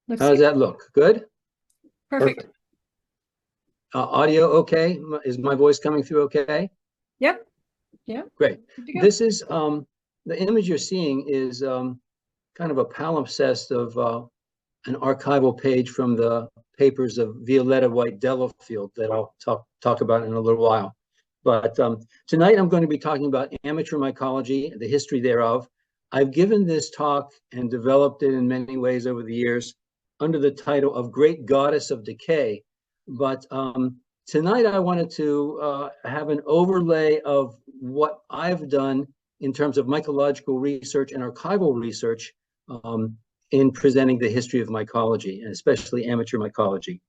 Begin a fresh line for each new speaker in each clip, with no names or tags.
Looks
How does
good.
that look? Good?
Perfect.
Perfect. Audio okay? Is my voice coming through okay?
Yep. Yep.
Great.
Good to go.
This is the image you're seeing is kind of a palimpsest of an archival page from the papers of Violetta White Delafield that I'll talk about in a little while. But tonight I'm going to be talking about amateur mycology, the history thereof. I've given this talk and developed it in many ways over the years under the title of Great Goddess of Decay. But tonight I wanted to have an overlay of what I've done in terms of mycological research and archival research in presenting the history of mycology, and especially amateur mycology.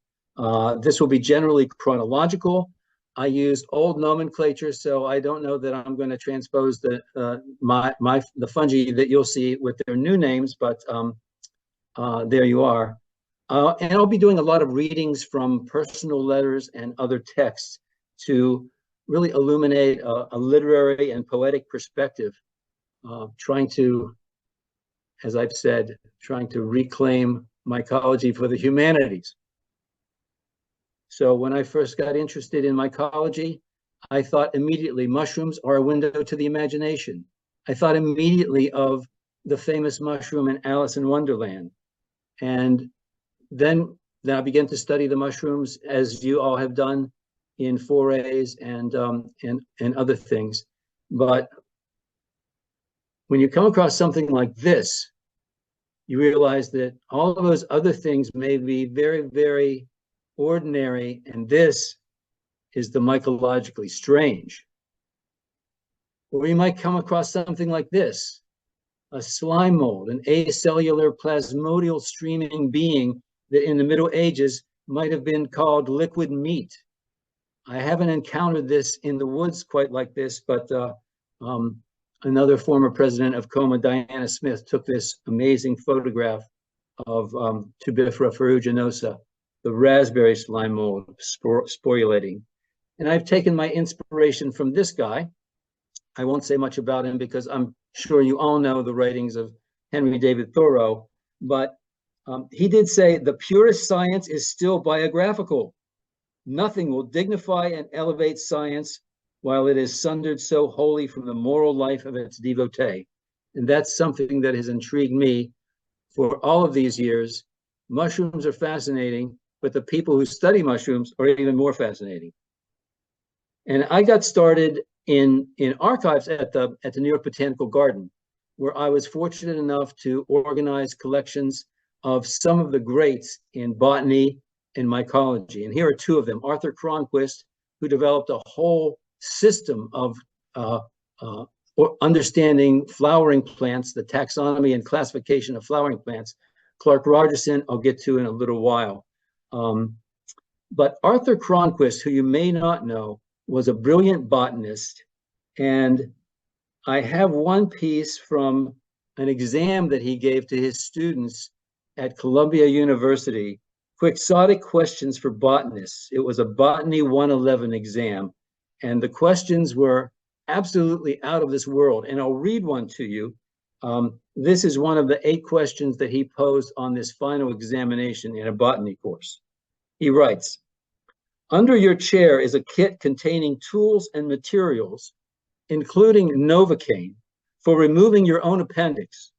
This will be generally chronological. I used old nomenclature, so I don't know that I'm going to transpose the fungi that you'll see with their new names, but there you are. And I'll be doing a lot of readings from personal letters and other texts to really illuminate a literary and poetic perspective, trying to, as I've said, trying to reclaim mycology for the humanities. So when I first got interested in mycology, I thought immediately mushrooms are a window to the imagination. I thought immediately of the famous mushroom in Alice in Wonderland. And then I began to study the mushrooms, as you all have done in forays and other things. But when you come across something like this, you realize that all of those other things may be very, very ordinary, and this is the mycologically strange. Or you might come across something like this, a slime mold, an acellular plasmodial streaming being that in the Middle Ages might have been called liquid meat. I haven't encountered this in the woods quite like this, but another former president of Coma, Diana Smith, took this amazing photograph of Tubifera ferruginosa, the raspberry slime mold sporulating. And I've taken my inspiration from this guy. I won't say much about him because I'm sure you all know the writings of Henry David Thoreau, but he did say, the purest science is still biographical. Nothing will dignify and elevate science while it is sundered so wholly from the moral life of its devotee. And that's something that has intrigued me for all of these years. Mushrooms are fascinating, but the people who study mushrooms are even more fascinating. And I got started in archives at the New York Botanical Garden, where I was fortunate enough to organize collections of some of the greats in botany and mycology. And here are two of them. Arthur Cronquist, who developed a whole system of understanding flowering plants, the taxonomy and classification of flowering plants. Clark Rogerson, I'll get to in a little while. But Arthur Cronquist, who you may not know, was a brilliant botanist. And I have one piece from an exam that he gave to his students at Columbia University, Quixotic Questions for Botanists. It was a Botany 111 exam. And the questions were absolutely out of this world. And I'll read one to you. This is one of the 8 questions that he posed on this final examination in a botany course. He writes, under your chair is a kit containing tools and materials, including Novocaine, for removing your own appendix.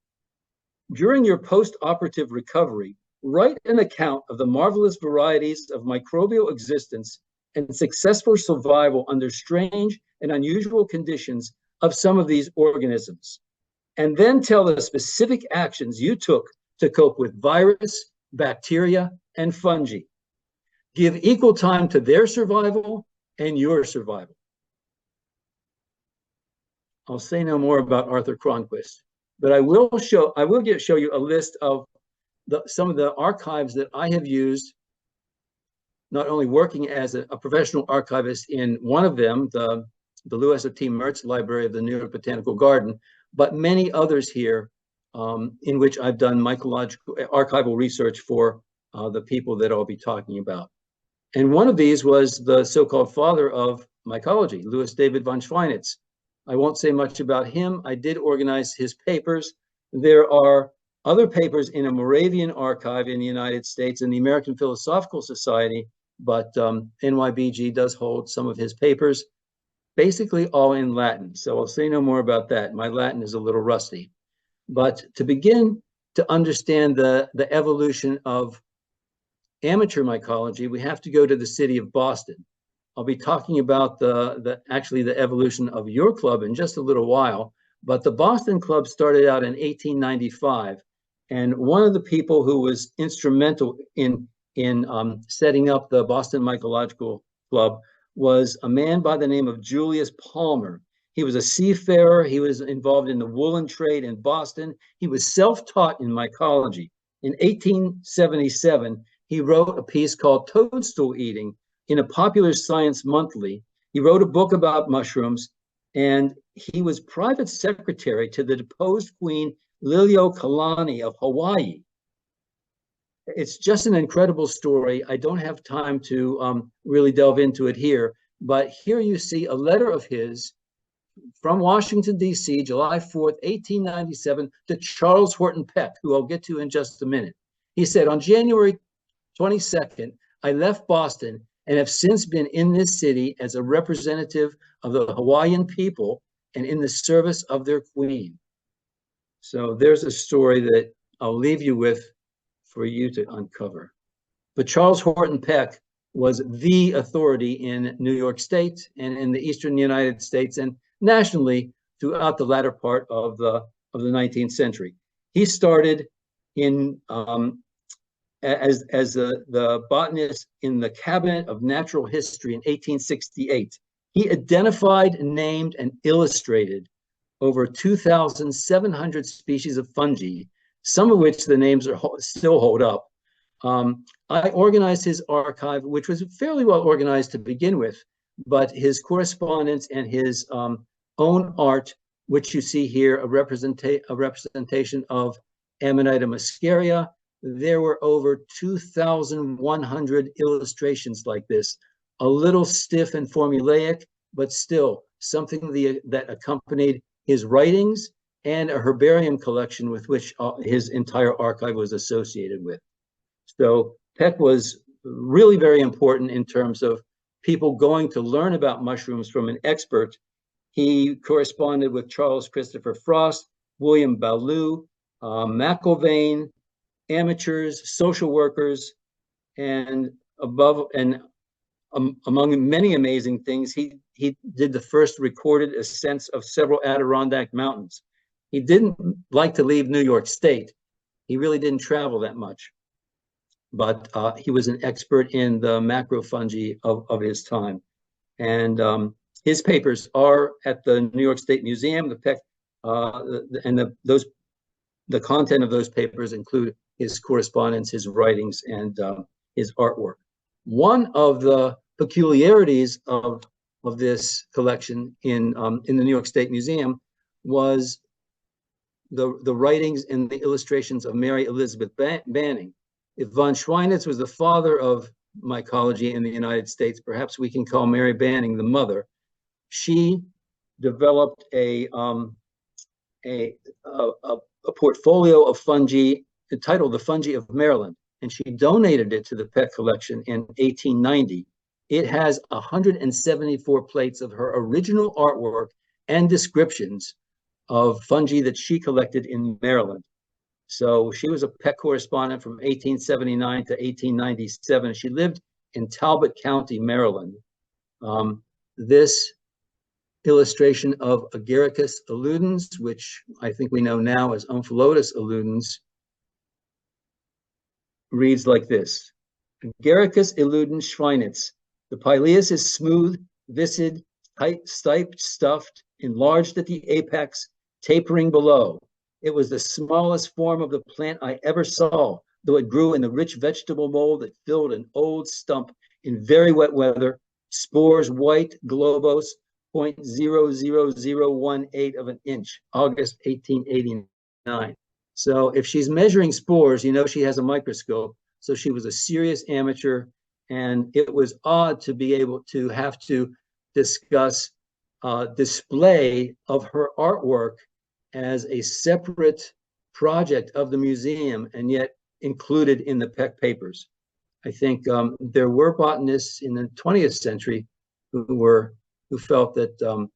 During your post-operative recovery, write an account of the marvelous varieties of microbial existence and successful survival under strange and unusual conditions of some of these organisms. And then tell the specific actions you took to cope with virus, bacteria, and fungi. Give equal time to their survival and your survival. I'll say no more about Arthur Cronquist, but I will show you a list of some of the archives that I have used, not only working as a professional archivist in one of them, the Lewis T. Mertz Library of the New York Botanical Garden, but many others here in which I've done mycological archival research for the people that I'll be talking about. And one of these was the so-called father of mycology, Louis David von Schweinitz. I won't say much about him. I did organize his papers. There are other papers in a Moravian archive in the United States and the American Philosophical Society, but NYBG does hold some of his papers, basically all in Latin. So I'll say no more about that. My Latin is a little rusty. But to begin to understand the evolution of amateur mycology, we have to go to the city of Boston. I'll be talking about actually the evolution of your club in just a little while, but the Boston Club started out in 1895, and one of the people who was instrumental in setting up the Boston Mycological Club was a man by the name of Julius Palmer. He was a seafarer. He was involved in the woolen trade in Boston. He was self-taught in mycology. In 1877, he wrote a piece called Toadstool Eating in a popular science monthly. He wrote a book about mushrooms, and he was private secretary to the deposed Queen Liliuokalani of Hawaii. It's just an incredible story. I don't have time to really delve into it here, but here you see a letter of his from Washington, D.C., July 4th, 1897, to Charles Horton Peck, who I'll get to in just a minute. He said, on January 22nd, I left Boston and have since been in this city as a representative of the Hawaiian people and in the service of their queen. So there's a story that I'll leave you with for you to uncover. But Charles Horton Peck was the authority in New York State and in the Eastern United States and nationally throughout the latter part of the 19th century. He started in as the botanist in the Cabinet of Natural History in 1868. He identified, named, and illustrated over 2,700 species of fungi, some of which the names are still hold up. I organized his archive, which was fairly well organized to begin with, but his correspondence and his own art, which you see here, a representation of Amanita muscaria. There were over 2,100 illustrations like this, a little stiff and formulaic, but still something that accompanied his writings and a herbarium collection with which his entire archive was associated with. So Peck was really very important in terms of people going to learn about mushrooms from an expert. He corresponded with Charles Christopher Frost, William Ballou, McIlvaine, amateurs, social workers, and among many amazing things, he did the first recorded ascents of several Adirondack mountains. He didn't like to leave New York State. He really didn't travel that much, but he was an expert in the macrofungi of his time. And his papers are at the New York State Museum. The content of those papers include his correspondence, his writings, and his artwork. One of the peculiarities of this collection in the New York State Museum was the writings and the illustrations of Mary Elizabeth Banning. If von Schweinitz was the father of mycology in the United States, perhaps we can call Mary Banning the mother. She developed a portfolio of fungi entitled The Fungi of Maryland, and she donated it to the Peck collection in 1890. It has 174 plates of her original artwork and descriptions of fungi that she collected in Maryland. So she was a Peck correspondent from 1879 to 1897. She lived in Talbot County, Maryland. This illustration of Agaricus illudens, which I think we know now as Omphallotus illudens, reads like this. Agaricus illudens Schweinitz. The pileus is smooth, viscid, tight, stiped, stuffed, enlarged at the apex, tapering below. It was the smallest form of the plant I ever saw, though it grew in the rich vegetable mold that filled an old stump in very wet weather. Spores white, globose, 0.00018 of an inch, August 1889. So if she's measuring spores, you know she has a microscope. So she was a serious amateur, and it was odd to be able to have to discuss display of her artwork as a separate project of the museum and yet included in the Peck papers. I think there were botanists in the 20th century who felt that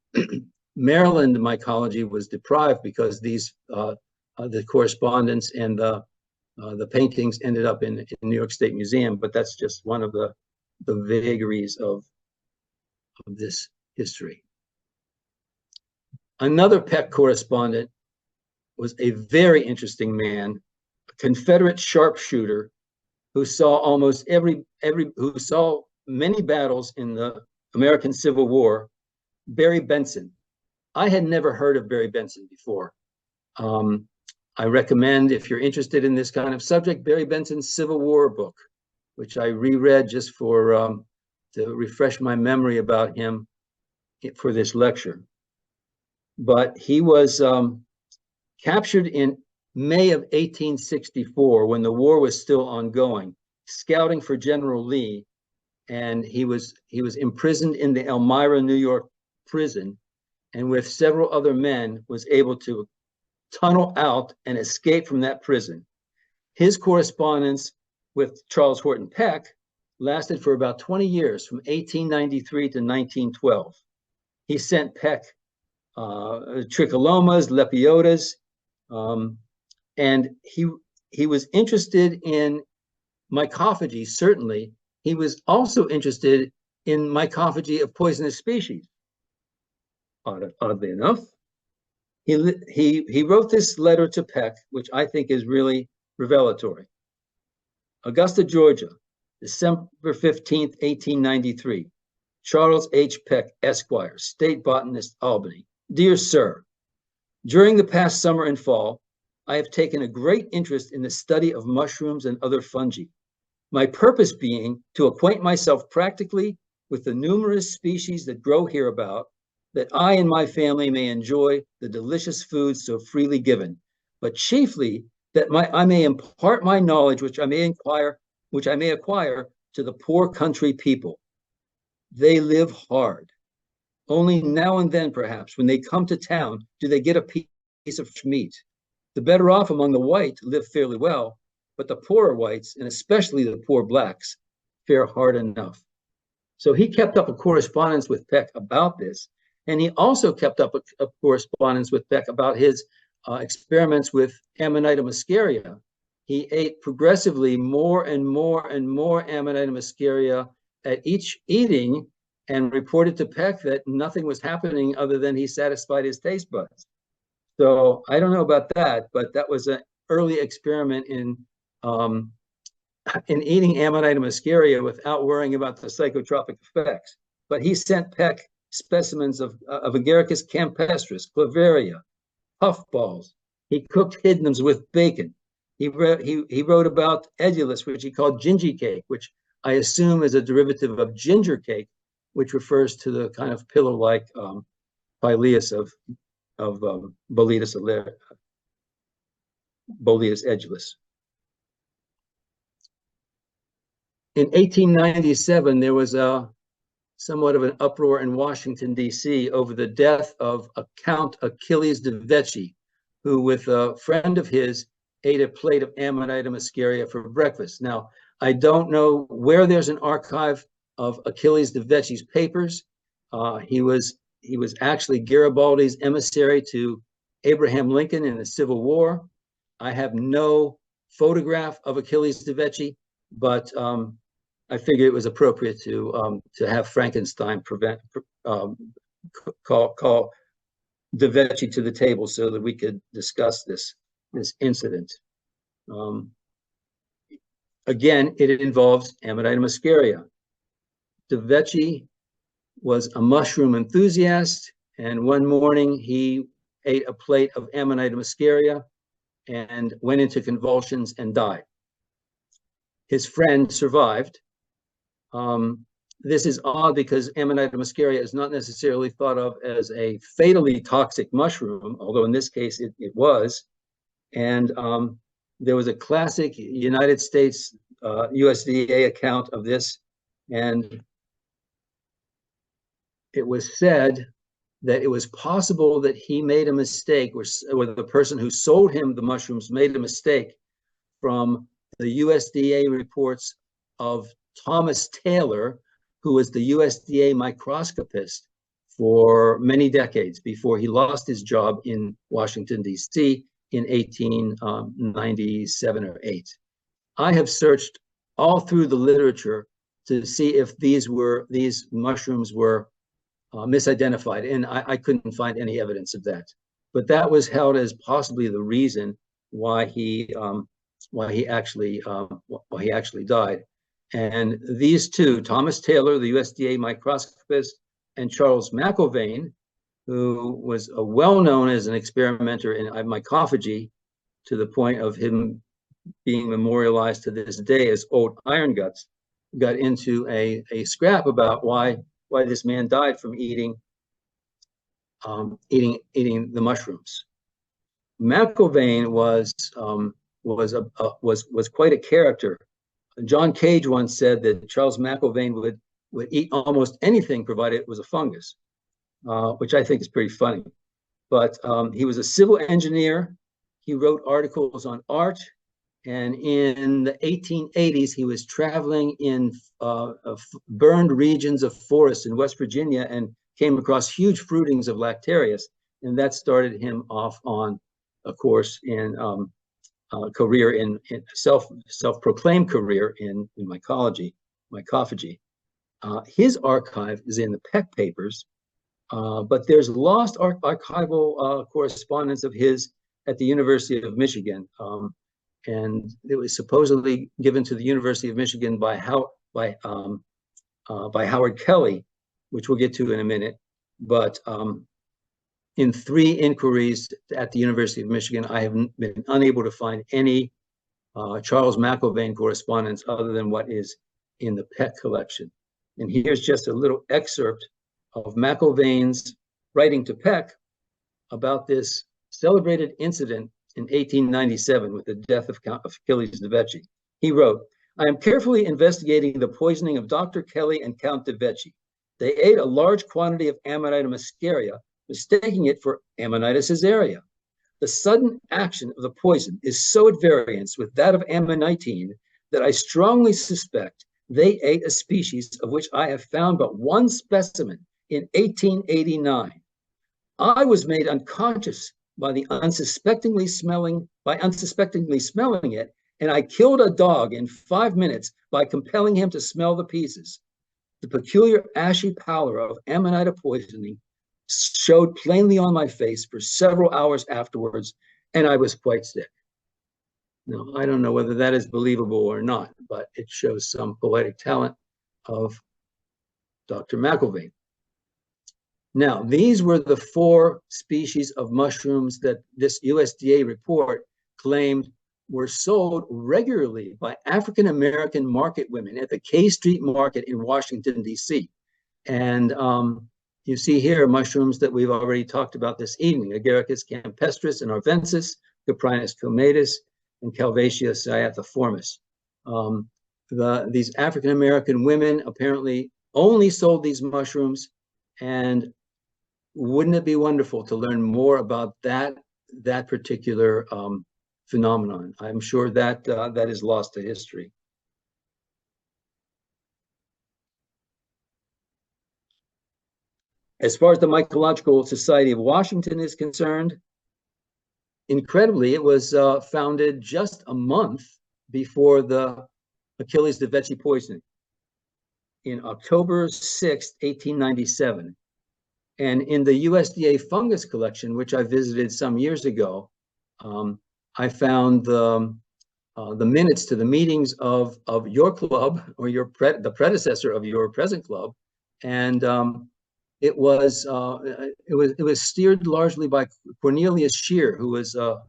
Maryland mycology was deprived because these the correspondence and the paintings ended up in New York State Museum, but that's just one of the vagaries of this history. Another Peck correspondent was a very interesting man, a Confederate sharpshooter who saw who saw many battles in the American Civil War, Barry Benson. I had never heard of Barry Benson before. I recommend, if you're interested in this kind of subject, Barry Benson's Civil War book, which I reread just for to refresh my memory about him for this lecture. But he was captured in May of 1864 when the war was still ongoing, scouting for General Lee, and he was imprisoned in the Elmira, New York prison, and with several other men was able to tunnel out and escape from that prison. His correspondence with Charles Horton Peck lasted for about 20 years, from 1893 to 1912. He sent Peck tricholomas, lepiotas, and he was interested in mycophagy, certainly. He was also interested in mycophagy of poisonous species, oddly enough. He wrote this letter to Peck, which I think is really revelatory. Augusta, Georgia, December 15th, 1893. Charles H. Peck, Esquire, State Botanist, Albany. Dear Sir, during the past summer and fall, I have taken a great interest in the study of mushrooms and other fungi. My purpose being to acquaint myself practically with the numerous species that grow hereabout, that I and my family may enjoy the delicious foods so freely given, but chiefly that I may impart my knowledge, which I may acquire to the poor country people. They live hard. Only now and then, perhaps, when they come to town, do they get a piece of meat. The better off among the white live fairly well, but the poorer whites, and especially the poor blacks, fare hard enough. So he kept up a correspondence with Peck about this, and he also kept up a correspondence with Peck about his experiments with Amanita muscaria. He ate progressively more and more and more Amanita muscaria at each eating, and reported to Peck that nothing was happening other than he satisfied his taste buds. So I don't know about that, but that was an early experiment in eating Amanita muscaria without worrying about the psychotropic effects. But he sent Peck specimens of Agaricus campestris, clavaria, puffballs. He cooked hidnums with bacon. He wrote about edulus, which he called gingy cake, which I assume is a derivative of ginger cake, which refers to the kind of pillow-like pileus of Boletus edulus. In 1897, there was somewhat of an uproar in Washington, D.C. over the death of Count Achilles de Vecchi, who, with a friend of his, ate a plate of Amanita muscaria for breakfast. Now, I don't know where there's an archive of Achilles de Vecchi's papers. He was actually Garibaldi's emissary to Abraham Lincoln in the Civil War. I have no photograph of Achilles de Vecchi, but I figured it was appropriate to have Frankenstein call de Vecchi to the table so that we could discuss this incident. Again, it involves Amanita muscaria. De Vecchi was a mushroom enthusiast, and one morning he ate a plate of Amanita muscaria and went into convulsions and died. His friend survived. This is odd because Amanita muscaria is not necessarily thought of as a fatally toxic mushroom, although in this case it was. And there was a classic United States USDA account of this, and it was said that it was possible that he made a mistake, or the person who sold him the mushrooms made a mistake from the USDA reports of Thomas Taylor, who was the USDA microscopist for many decades before he lost his job in Washington, D.C. in 1897 or 8. I have searched all through the literature to see if these mushrooms were misidentified, and I couldn't find any evidence of that. But that was held as possibly the reason why he actually died. And these two, Thomas Taylor, the USDA microscopist, and Charles McIlvaine, who was well known as an experimenter in mycology, to the point of him being memorialized to this day as Old Iron Guts, got into a scrap about why this man died from eating the mushrooms. McIlvaine was quite a character. John Cage once said that Charles McIlvaine would eat almost anything provided it was a fungus, which I think is pretty funny. But he was a civil engineer. He wrote articles on art. And in the 1880s, he was traveling in burned regions of forests in West Virginia and came across huge fruitings of Lactarius. And that started him off on a course in career in self-proclaimed career in mycology. His archive is in the Peck papers, but there's lost archival correspondence of his at the University of Michigan. And it was supposedly given to the University of Michigan by Howard Kelly, which we'll get to in a minute. But in 3 inquiries at the University of Michigan, I have been unable to find any Charles McIlvaine correspondence other than what is in the Peck collection. And here's just a little excerpt of McIlvaine's writing to Peck about this celebrated incident in 1897 with the death of Achilles de Vecchi. He wrote, "I am carefully investigating the poisoning of Dr. Kelly and Count de Vecchi. They ate a large quantity of Amanita muscaria, mistaking it for Amanita caesarea. The sudden action of the poison is so at variance with that of ammonitine that I strongly suspect they ate a species of which I have found but one specimen in 1889. I was made unconscious by unsuspectingly smelling it, and I killed a dog in 5 minutes by compelling him to smell the pieces. The peculiar ashy pallor of Amanita poisoning showed plainly on my face for several hours afterwards, and I was quite sick." Now, I don't know whether that is believable or not, but it shows some poetic talent of Dr. McIlvaine. Now, these were the 4 species of mushrooms that this USDA report claimed were sold regularly by African-American market women at the K Street Market in Washington, D.C. And you see here mushrooms that we've already talked about this evening: Agaricus campestris and arvensis, Coprinus comatus, and Calvatia cyathiformis. These African-American women apparently only sold these mushrooms, and wouldn't it be wonderful to learn more about that particular phenomenon? I'm sure that that is lost to history. As far as the Mycological Society of Washington is concerned, incredibly, it was founded just a month before the Achilles de Vecchi poisoning in October 6, 1897. And in the USDA fungus collection, which I visited some years ago, I found the minutes to the meetings of your club, or the predecessor of your present club, and it was steered largely by Cornelius Shear, who was a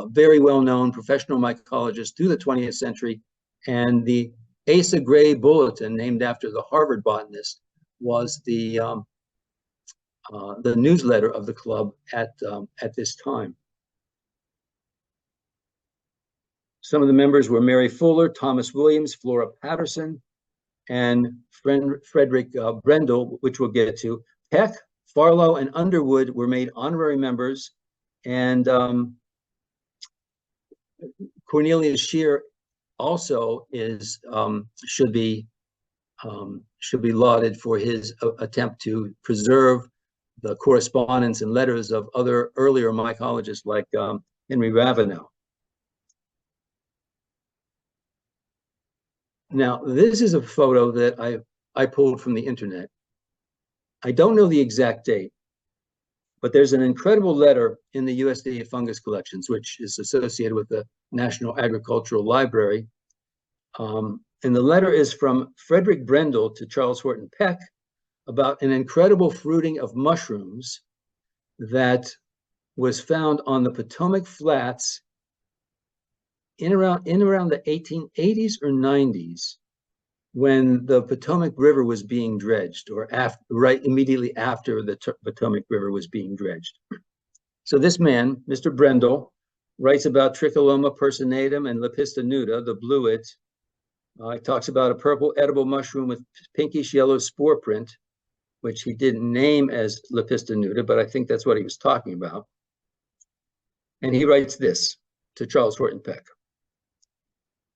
very well-known professional mycologist through the 20th century, and the Asa Gray Bulletin, named after the Harvard botanist, was the newsletter of the club at this time. Some of the members were Mary Fuller, Thomas Williams, Flora Patterson, and Frederick Brendel, which we'll get to. Peck, Farlow and Underwood were made honorary members, and Cornelius Shear also is should be lauded for his attempt to preserve the correspondence and letters of other earlier mycologists like Henry Ravenel. Now, this is a photo that I pulled from the internet. I don't know the exact date, but there's an incredible letter in the USDA fungus collections, which is associated with the National Agricultural Library. And the letter is from Frederick Brendel to Charles Horton Peck about an incredible fruiting of mushrooms that was found on the Potomac Flats in around the 1880s or 90s, when the Potomac River was being dredged, or right immediately after the Potomac River was being dredged. So this man, Mr. Brendel, writes about Tricholoma personatum and Lepistanuta, the bluet. He talks about a purple edible mushroom with pinkish yellow spore print, which he didn't name as Lepistanuta, but I think that's what he was talking about. And he writes this to Charles Horton Peck.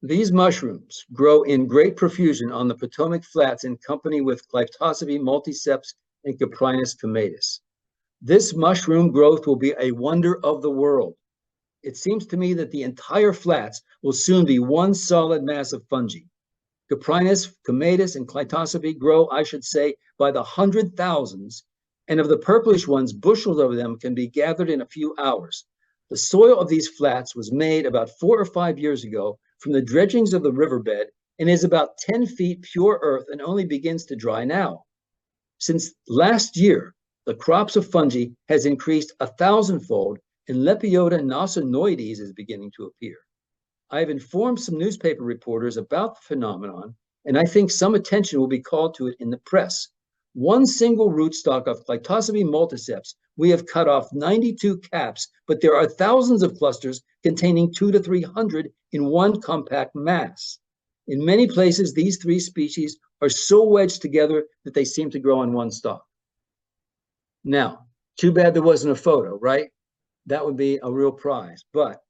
These mushrooms grow in great profusion on the Potomac Flats in company with Clitosobe multiceps and Caprinus comatus. This mushroom growth will be a wonder of the world. It seems to me that the entire flats will soon be one solid mass of fungi. Caprinus, comatus, and Clitosobe grow, I should say, by the 100,000s, and of the purplish ones, bushels of them can be gathered in a few hours. The soil of these flats was made about 4 or 5 years ago from the dredgings of the riverbed and is about 10 feet pure earth and only begins to dry now. Since last year, the crops of fungi has increased 1,000-fold, and Lepiota nosonoides is beginning to appear. I have informed some newspaper reporters about the phenomenon, and I think some attention will be called to it in the press. One single rootstock of Clitosobe multiceps, we have cut off 92 caps, but there are thousands of clusters containing 200 to 300 in one compact mass. In many places, these three species are so wedged together that they seem to grow on one stalk. Now, too bad there wasn't a photo, right? That would be a real prize. But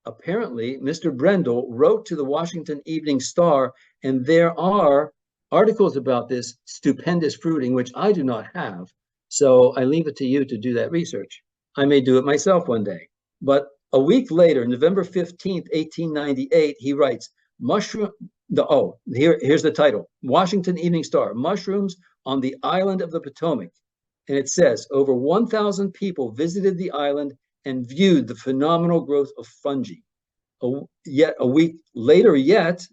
apparently, Mr. Brendel wrote to the Washington Evening Star, and there are articles about this stupendous fruiting, which I do not have. So I leave it to you to do that research. I may do it myself one day. But a week later, November 15th, 1898, he writes, here's the title, Washington Evening Star, Mushrooms on the Island of the Potomac. And it says, over 1,000 people visited the island and viewed the phenomenal growth of fungi. Yet a week later,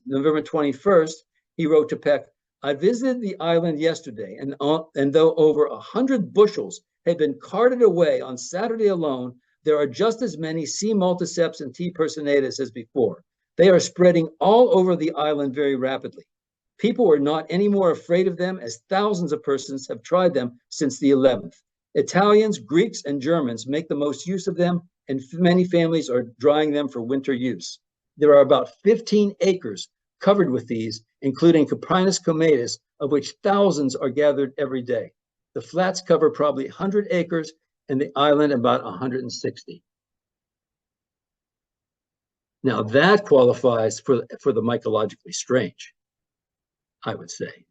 November 21st, he wrote to Peck, I visited the island yesterday, and though over 100 bushels had been carted away on Saturday alone, there are just as many C. multiceps and T. personatus as before. They are spreading all over the island very rapidly. People are not any more afraid of them, as thousands of persons have tried them since the 11th. Italians, Greeks, and Germans make the most use of them, and many families are drying them for winter use. There are about 15 acres covered with these, including Caprinus comatus, of which thousands are gathered every day. The flats cover probably 100 acres, and the island about 160. Now that qualifies for the mycologically strange, I would say.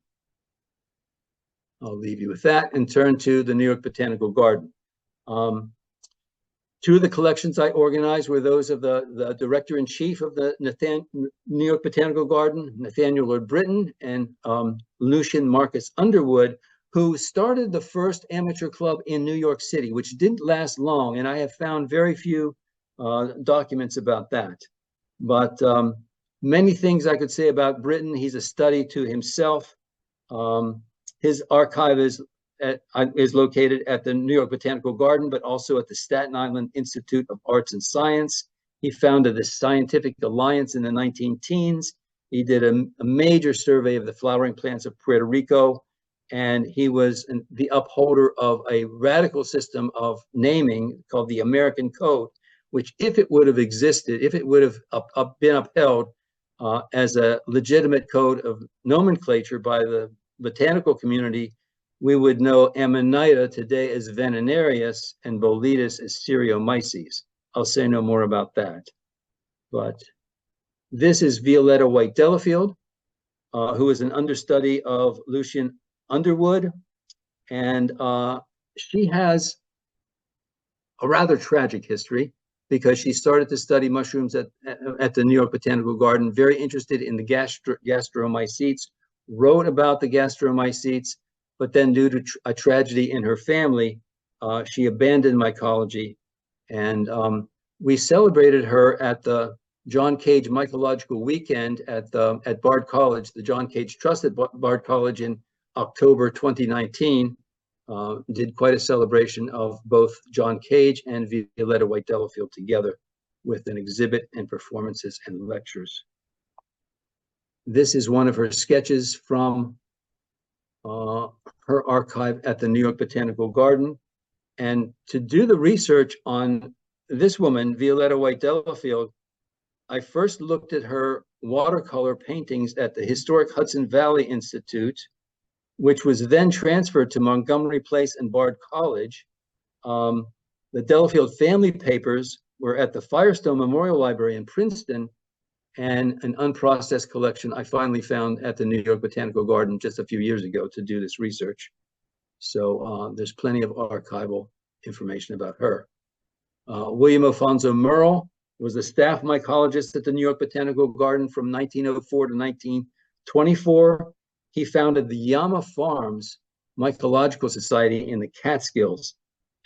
I'll leave you with that and turn to the New York Botanical Garden. Two of the collections I organized were those of the director-in-chief of the New York Botanical Garden, Nathaniel Lord Britton, and Lucian Marcus Underwood, who started the first amateur club in New York City, which didn't last long, and I have found very few documents about that. But many things I could say about Britton. He's a study to himself. His archive is located at the New York Botanical Garden, but also at the Staten Island Institute of Arts and Science. He founded the Scientific Alliance in the 19-teens. He did a major survey of the flowering plants of Puerto Rico, and he was the upholder of a radical system of naming called the American Code, which, if it would have existed, if it would have been upheld as a legitimate code of nomenclature by the botanical community, we would know Amanita today as Venenarius and Boletus as Seriomyces. I'll say no more about that. But this is Violetta White Delafield, who is an understudy of Lucian Underwood. And she has a rather tragic history because she started to study mushrooms at the New York Botanical Garden, very interested in the gastromycetes, wrote about the gastromycetes, but then due to a tragedy in her family, she abandoned mycology. And we celebrated her at the John Cage Mycological Weekend at Bard College, the John Cage Trust at Bard College in October 2019. Did quite a celebration of both John Cage and Violetta White Delafield together with an exhibit and performances and lectures. This is one of her sketches from her archive at the New York Botanical Garden. And to do the research on this woman, Violetta White Delafield, I first looked at her watercolor paintings at the Historic Hudson Valley Institute, which was then transferred to Montgomery Place and Bard College. The Delafield family papers were at the Firestone Memorial Library in Princeton, and an unprocessed collection I finally found at the New York Botanical Garden just a few years ago to do this research. So there's plenty of archival information about her. William Alfonso Merle was a staff mycologist at the New York Botanical Garden from 1904 to 1924. He founded the Yama Farms Mycological Society in the Catskills,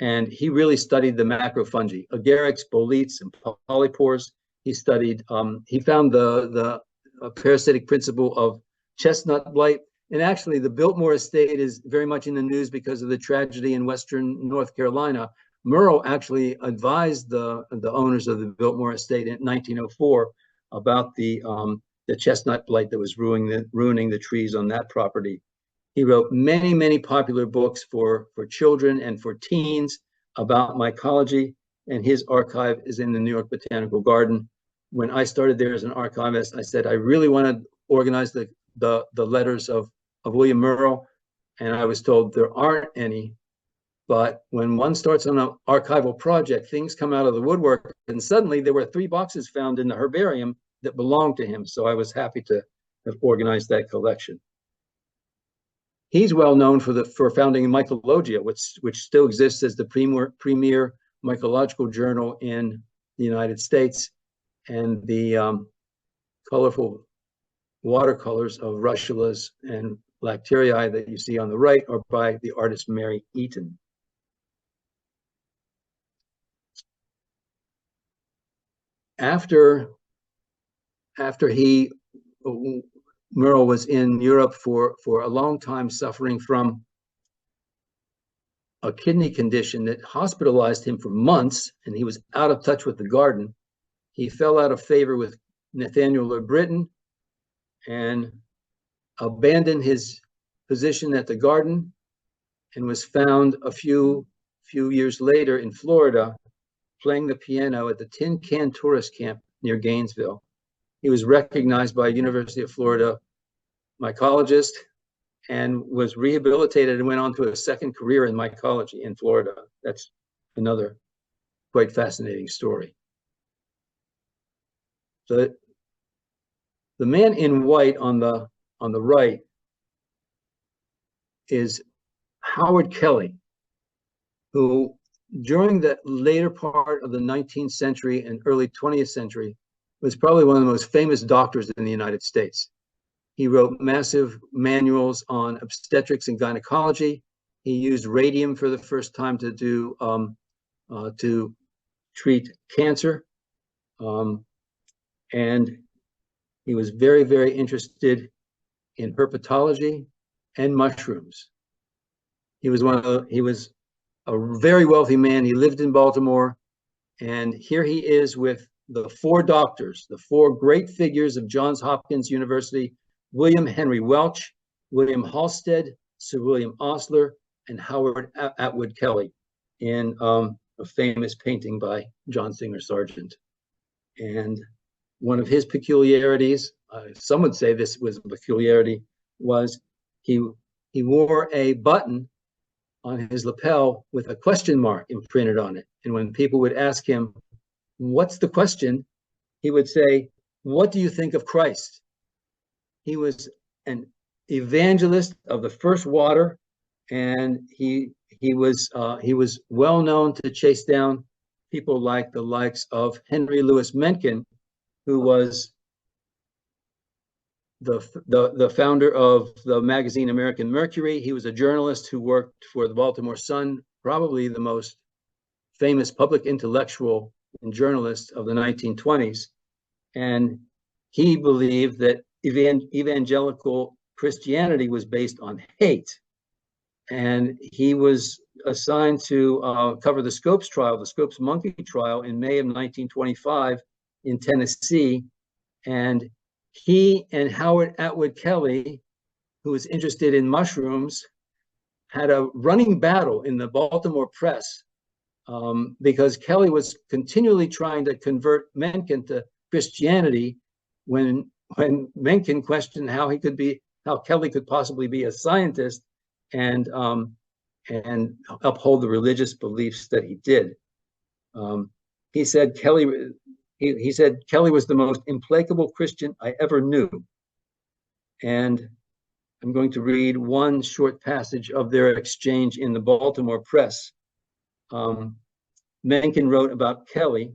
and he really studied the macrofungi, agarics, boletes, and polypores. He studied, he found the parasitic principle of chestnut blight. And actually, the Biltmore estate is very much in the news because of the tragedy in Western North Carolina. Merle actually advised the owners of the Biltmore estate in 1904 about the chestnut blight that was ruining the trees on that property. He wrote many, many popular books for children and for teens about mycology, and his archive is in the New York Botanical Garden. When I started there as an archivist, I said, I really want to organize the letters of William Merle, and I was told there aren't any. But when one starts on an archival project, things come out of the woodwork, and suddenly there were 3 boxes found in the herbarium that belonged to him. So I was happy to have organized that collection. He's well known for founding Mycologia, which still exists as the premier mycological journal in the United States. And the colorful watercolors of russulas and lacteriae that you see on the right are by the artist Mary Eaton. After Merle was in Europe for a long time, suffering from a kidney condition that hospitalized him for months, and he was out of touch with the garden. He fell out of favor with Nathaniel Le Breton and abandoned his position at the garden, and was found a few years later in Florida playing the piano at the Tin Can Tourist Camp near Gainesville. He was recognized by a University of Florida mycologist and was rehabilitated and went on to a second career in mycology in Florida. That's another quite fascinating story. So the man in white on the right is Howard Kelly, who during the later part of the 19th century and early 20th century was probably one of the most famous doctors in the United States. He wrote massive manuals on obstetrics and gynecology. He used radium for the first time to treat cancer. And he was very, very interested in herpetology and mushrooms. He was a very wealthy man. He lived in Baltimore, and here he is with the 4 doctors, the 4 great figures of Johns Hopkins University: William Henry Welch, William Halsted, Sir William Osler, and Howard Atwood Kelly in a famous painting by John Singer Sargent. And one of his peculiarities, some would say this was a peculiarity, was he he wore a button on his lapel with a question mark imprinted on it. And when people would ask him, what's the question? He would say, what do you think of Christ? He was an evangelist of the first water, and he was well known to chase down people like the likes of Henry Louis Mencken, who was the founder of the magazine American Mercury. He was a journalist who worked for the Baltimore Sun, probably the most famous public intellectual and journalist of the 1920s. And he believed that evangelical Christianity was based on hate. And he was assigned to cover the Scopes trial, the Scopes monkey trial in May of 1925 in Tennessee. And he and Howard Atwood Kelly, who was interested in mushrooms, had a running battle in the Baltimore press because Kelly was continually trying to convert Mencken to Christianity when Mencken questioned how Kelly could possibly be a scientist and uphold the religious beliefs that he did. He said Kelly was the most implacable Christian I ever knew. And I'm going to read one short passage of their exchange in the Baltimore press. Mencken wrote about Kelly,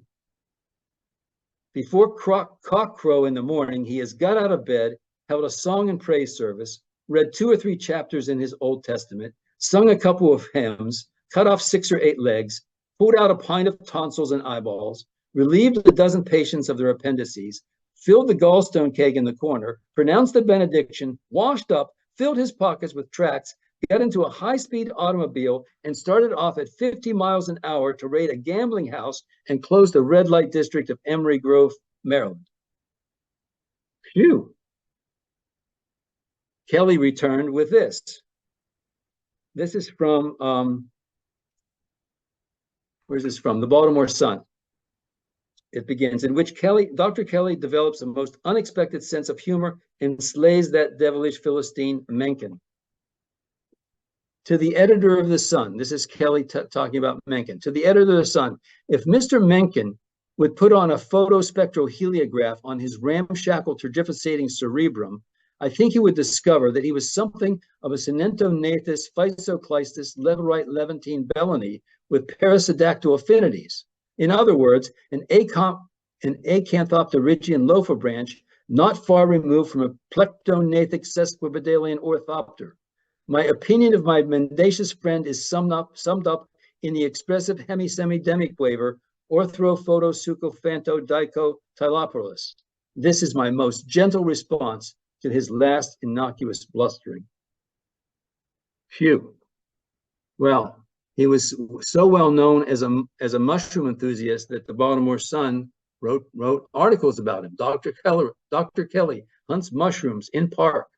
before cockcrow in the morning, he has got out of bed, held a song and praise service, read 2 or 3 chapters in his Old Testament, sung a couple of hymns, cut off 6 or 8 legs, pulled out a pint of tonsils and eyeballs, relieved a dozen patients of their appendices, filled the gallstone keg in the corner, pronounced the benediction, washed up, filled his pockets with tracts, got into a high-speed automobile, and started off at 50 miles an hour to raid a gambling house and close the red light district of Emery Grove, Maryland. Phew. Kelly returned with this. This is from, where's this from? The Baltimore Sun. It begins, in which Dr. Kelly develops the most unexpected sense of humor and slays that devilish Philistine Mencken. To the editor of the Sun, this is Kelly talking about Mencken. To the editor of the Sun, if Mr. Mencken would put on a photospectral heliograph on his ramshackle tergiversating cerebrum, I think he would discover that he was something of a Synentonathus physoclystis leverite levantine bellini with parasidactyl affinities. In other words, an acanthopterygian loafer branch not far removed from a plectonathic sesquipedalian orthopter. My opinion of my mendacious friend is summed up in the expressive hemi-semi-demiquaver orthrophotosucophanto-dicotyloporus. This is my most gentle response to his last innocuous blustering. Phew. Well, he was so well known as a mushroom enthusiast that the Baltimore Sun wrote articles about him. Dr. Kelly hunts mushrooms in park.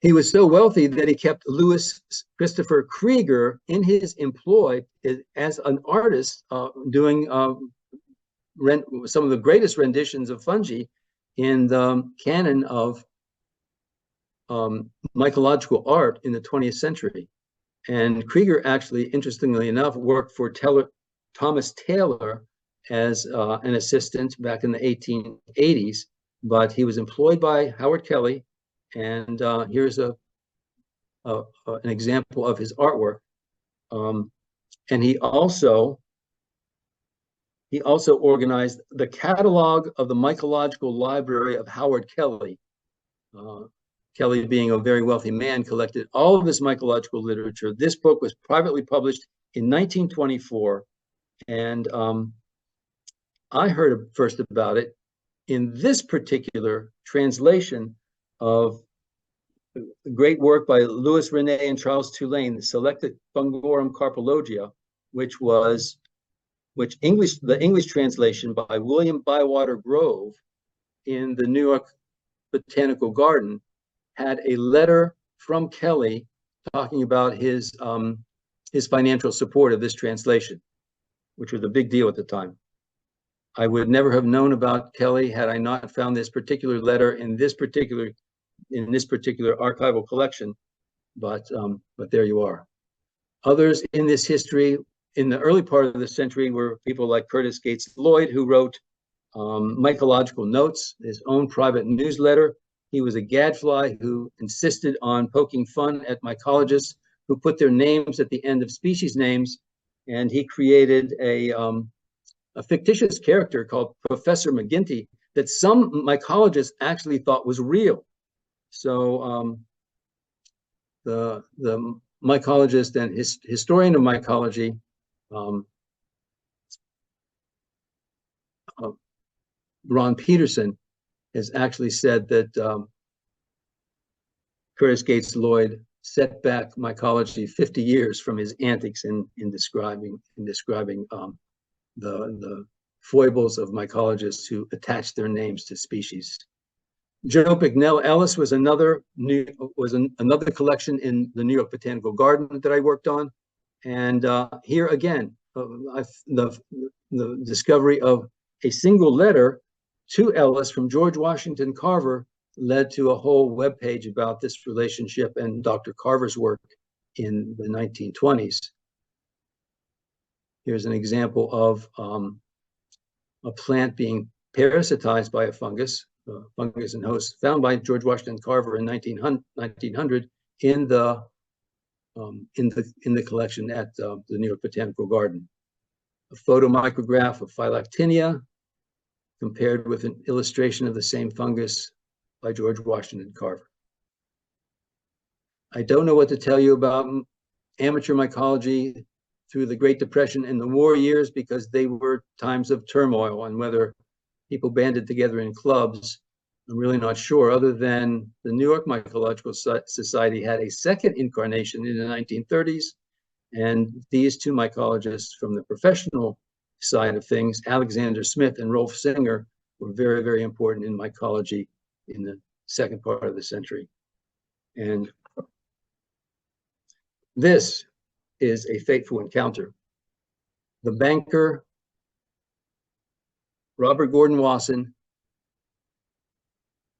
He was so wealthy that he kept Louis Christopher Krieger in his employ as an artist, doing some of the greatest renditions of fungi in the canon of mycological art in the 20th century. And Krieger actually, interestingly enough, worked for Thomas Taylor as an assistant back in the 1880s, but he was employed by Howard Kelly. And here's an example of his artwork. And he also organized the catalog of the mycological library of Howard Kelly. Kelly, being a very wealthy man, collected all of this mycological literature. This book was privately published in 1924. And I heard first about it in this particular translation of great work by Louis René and Charles Tulane, the Selecta Fungorum Carpologia, which the English translation by William Bywater Grove in the New York Botanical Garden had a letter from Kelly talking about his financial support of this translation, which was a big deal at the time. I would never have known about Kelly had I not found this particular letter in this particular in this particular archival collection, but there you are. Others in this history, in the early part of the century, were people like Curtis Gates Lloyd, who wrote mycological notes, his own private newsletter. He was a gadfly who insisted on poking fun at mycologists who put their names at the end of species names, and he created a fictitious character called Professor McGinty that some mycologists actually thought was real. So the mycologist and historian of mycology, Ron Peterson, has actually said that Curtis Gates Lloyd set back mycology 50 years from his antics in describing the foibles of mycologists who attach their names to species. Joe Bignell Ellis was another collection in the New York Botanical Garden that I worked on, and here again, the discovery of a single letter to Ellis from George Washington Carver led to a whole webpage about this relationship and Dr. Carver's work in the 1920s. Here's an example of a plant being parasitized by a fungus and host, found by George Washington Carver in 1900 in the collection at the New York Botanical Garden. A photomicrograph of Phylactinia compared with an illustration of the same fungus by George Washington Carver. I don't know what to tell you about amateur mycology through the Great Depression and the war years, because they were times of turmoil, and whether people banded together in clubs, I'm really not sure, other than the New York Mycological Society had a second incarnation in the 1930s, and these two mycologists from the professional side of things, Alexander Smith and Rolf Singer, were very, very important in mycology in the second part of the century. And this is a fateful encounter. The banker, Robert Gordon Wasson,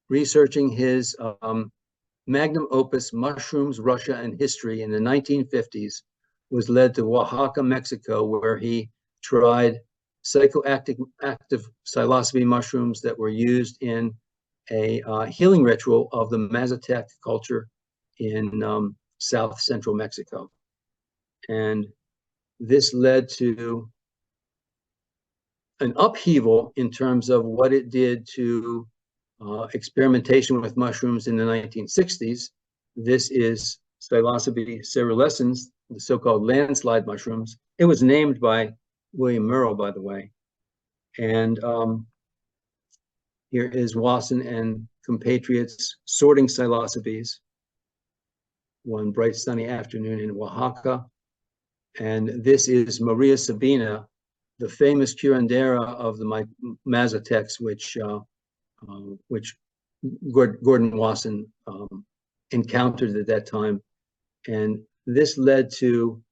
researching his magnum opus, Mushrooms, Russia and History, in the 1950s, was led to Oaxaca, Mexico, where he tried psychoactive psilocybe mushrooms that were used in a healing ritual of the Mazatec culture in South Central Mexico. And this led to an upheaval in terms of what it did to experimentation with mushrooms in the 1960s. This is Psilocybe cerulescens, the so-called landslide mushrooms. It was named by William Murrow, by the way. And here is Wasson and compatriots sorting psilocybes one bright sunny afternoon in Oaxaca. And this is Maria Sabina, the famous curandera of the Mazatecs, which Gordon Wasson encountered at that time. And this led to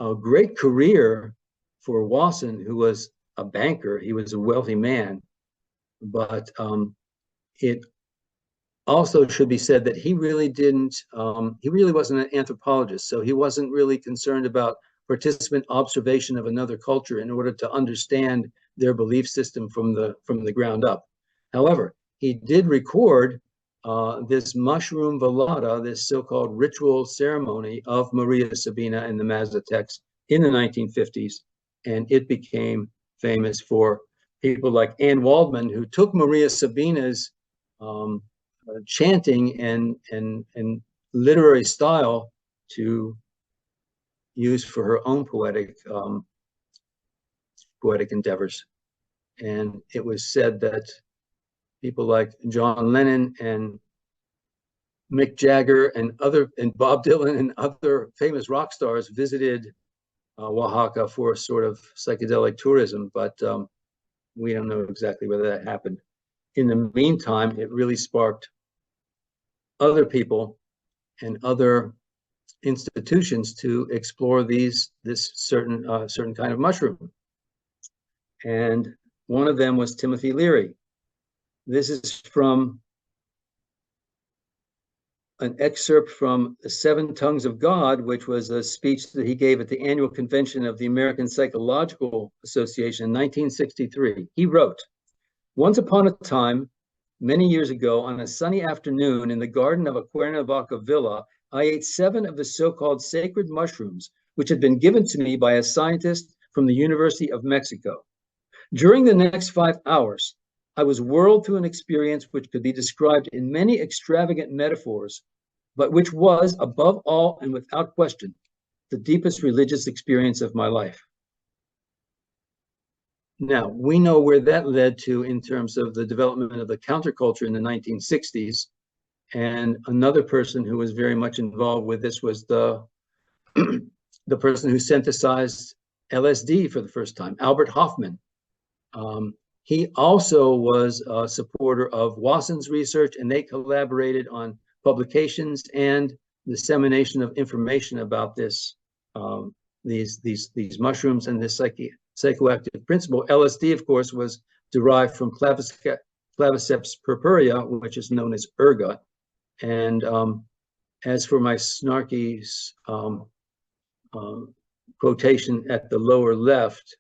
a great career for Wasson, who was a banker. He was a wealthy man, but it also should be said that he really wasn't an anthropologist, so he wasn't really concerned about participant observation of another culture in order to understand their belief system from the ground up. However, he did record this mushroom velada, this so-called ritual ceremony of Maria Sabina and the Mazatecs in the 1950s, and it became famous for people like Anne Waldman, who took Maria Sabina's chanting and literary style to use for her own poetic endeavors. And it was said that people like John Lennon and Mick Jagger and Bob Dylan and other famous rock stars visited Oaxaca for sort of psychedelic tourism, but we don't know exactly whether that happened. In the meantime, it really sparked other people and other institutions to explore this certain kind of mushroom. And one of them was Timothy Leary. This is from an excerpt from The Seven Tongues of God, which was a speech that he gave at the annual convention of the American Psychological Association in 1963. He wrote, "Once upon a time, many years ago, on a sunny afternoon in the garden of a Cuernavaca villa, I ate 7 of the so-called sacred mushrooms, which had been given to me by a scientist from the University of Mexico. During the next 5 hours, I was whirled through an experience which could be described in many extravagant metaphors, but which was, above all and without question, the deepest religious experience of my life." Now, we know where that led to in terms of the development of the counterculture in the 1960s. And another person who was very much involved with this was the person who synthesized LSD for the first time, Albert Hoffman. He also was a supporter of Wasson's research, and they collaborated on publications and dissemination of information about this, these mushrooms and this psychoactive principle. LSD, of course, was derived from Claviceps purpurea, which is known as ergot. And as for my snarky quotation at the lower left,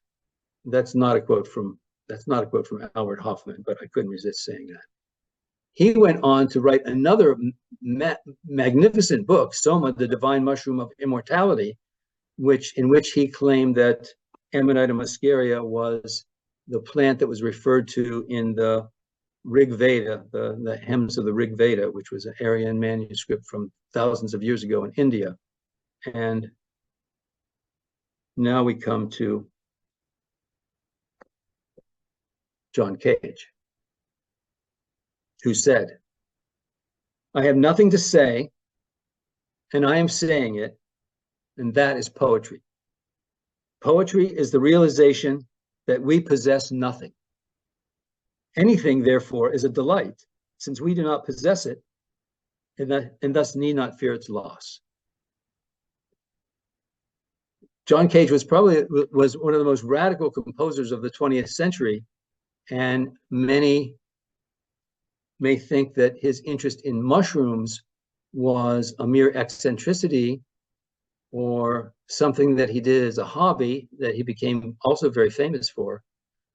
that's not a quote from Albert Hoffman, but I couldn't resist saying that. He went on to write another magnificent book, Soma, the Divine Mushroom of Immortality, in which he claimed that Amanita muscaria was the plant that was referred to in the Rig Veda, the hymns of the Rig Veda, which was an Aryan manuscript from thousands of years ago in India. And now we come to John Cage, who said, "I have nothing to say, and I am saying it, and that is poetry. Poetry is the realization that we possess nothing. Anything, therefore, is a delight, since we do not possess it, and thus need not fear its loss." John Cage was one of the most radical composers of the 20th century, and many may think that his interest in mushrooms was a mere eccentricity or something that he did as a hobby that he became also very famous for,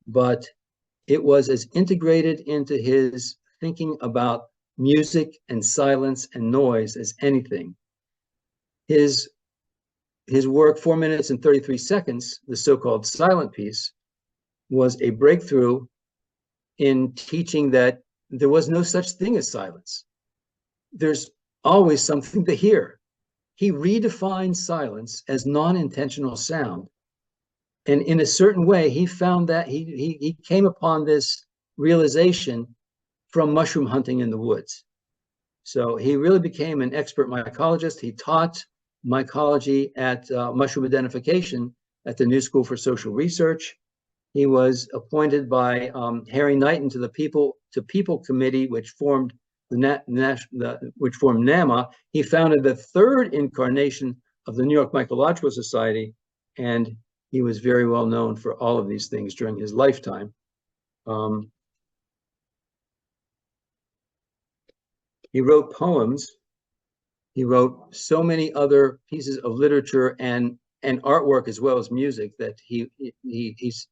but it was as integrated into his thinking about music and silence and noise as anything. His work, 4 minutes and 33 seconds, the so-called silent piece, was a breakthrough in teaching that there was no such thing as silence. There's always something to hear. He redefined silence as non-intentional sound. And in a certain way, he found that he came upon this realization from mushroom hunting in the woods. So he really became an expert mycologist. He taught mycology at mushroom identification at the New School for Social Research. He was appointed by Harry Knighton to the People to People Committee, which formed NAMA. He founded the 3rd incarnation of the New York Mycological Society, and he was very well known for all of these things during his lifetime. He wrote poems. He wrote so many other pieces of literature and artwork as well as music that he's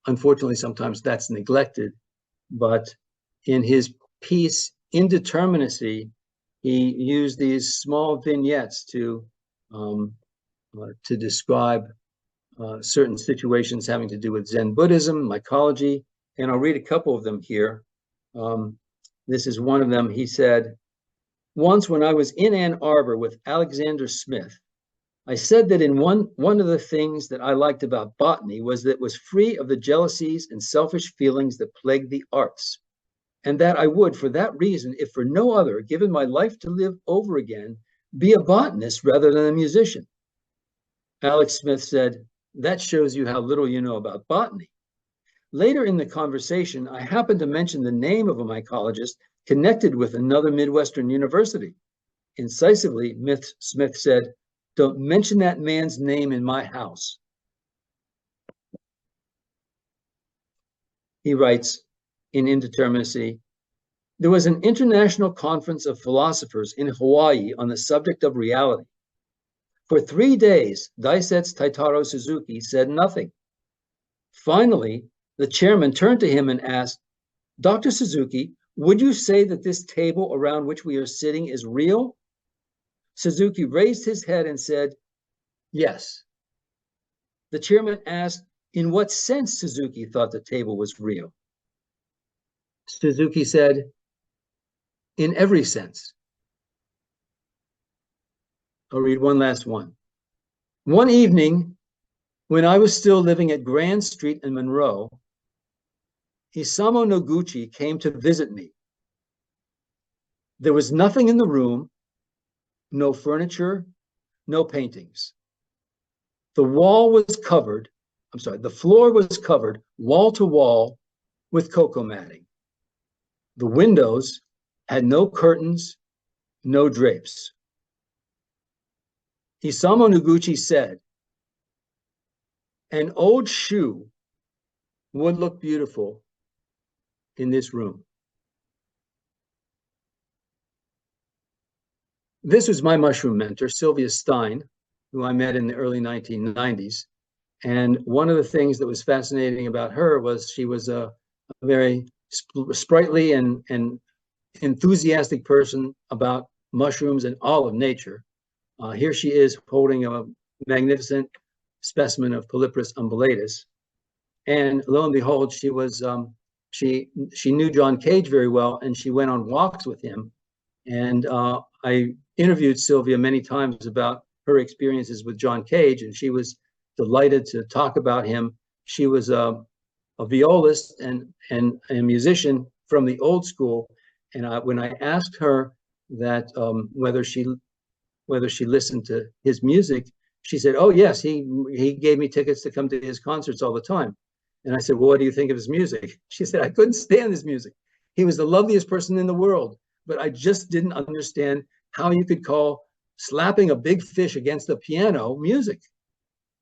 unfortunately sometimes that's neglected. But in his piece Indeterminacy, he used these small vignettes to describe certain situations having to do with Zen Buddhism, mycology, and I'll read a couple of them here. This is one of them. He said, "Once when I was in Ann Arbor with Alexander Smith, I said that in one of the things that I liked about botany was that it was free of the jealousies and selfish feelings that plague the arts, and that I would, for that reason, if for no other, given my life to live over again, be a botanist rather than a musician." Alex Smith said, "That shows you how little you know about botany." Later in the conversation, I happened to mention the name of a mycologist connected with another Midwestern university. Incisively, Smith said, "Don't mention that man's name in my house." He writes in Indeterminacy, There was an international conference of philosophers in Hawaii on the subject of reality. For 3 days, Daisetsu Taitaro Suzuki said nothing. Finally, the chairman turned to him and asked, Dr. Suzuki, would you say that this table around which we are sitting is real? Suzuki raised his head and said, yes. The chairman asked, in what sense Suzuki thought the table was real? Suzuki said, in every sense. I'll read one last one. One evening, when I was still living at Grand Street in Monroe, Isamu Noguchi came to visit me. There was nothing in the room, no furniture, no paintings. The floor was covered wall to wall with cocoa matting. The windows had no curtains, no drapes. Isamu Noguchi said, an old shoe would look beautiful in this room. This was my mushroom mentor, Sylvia Stein, who I met in the early 1990s. And one of the things that was fascinating about her was she was a very sprightly and enthusiastic person about mushrooms and all of nature. Here she is holding a magnificent specimen of Polypus umbellatus. And lo and behold, she knew John Cage very well, and she went on walks with him. And I interviewed Sylvia many times about her experiences with John Cage, and she was delighted to talk about him. She was a violist and a musician from the old school. And when I asked her that whether she listened to his music, she said, "Oh yes, he gave me tickets to come to his concerts all the time." And I said, "Well, what do you think of his music?" She said, "I couldn't stand his music. He was the loveliest person in the world, but I just didn't understand how you could call slapping a big fish against a piano music."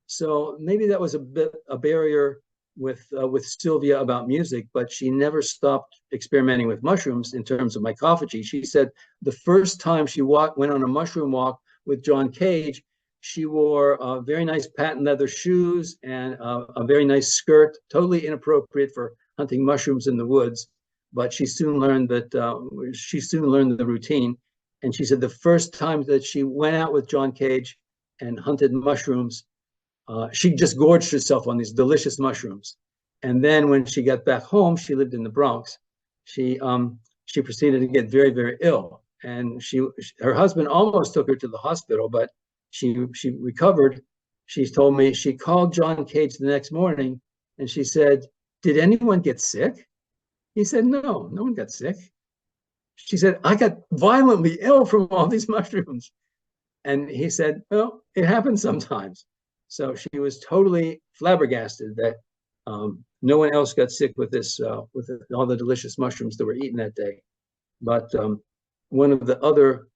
So maybe that was a bit a barrier with Sylvia about music, but she never stopped experimenting with mushrooms in terms of mycology. She said the first time she went on a mushroom walk with John Cage, she wore very nice patent leather shoes and a very nice skirt, totally inappropriate for hunting mushrooms in the woods. But she soon learned the routine. And she said the first time that she went out with John Cage and hunted mushrooms, she just gorged herself on these delicious mushrooms. And then when she got back home, she lived in the Bronx. She proceeded to get very, very ill. And her husband almost took her to the hospital, but she recovered. She told me she called John Cage the next morning and she said, "Did anyone get sick?" He said, "No, no one got sick." She said, "I got violently ill from all these mushrooms." And he said, "Well, it happens sometimes." So she was totally flabbergasted that no one else got sick with all the delicious mushrooms that were eaten that day. But one of the other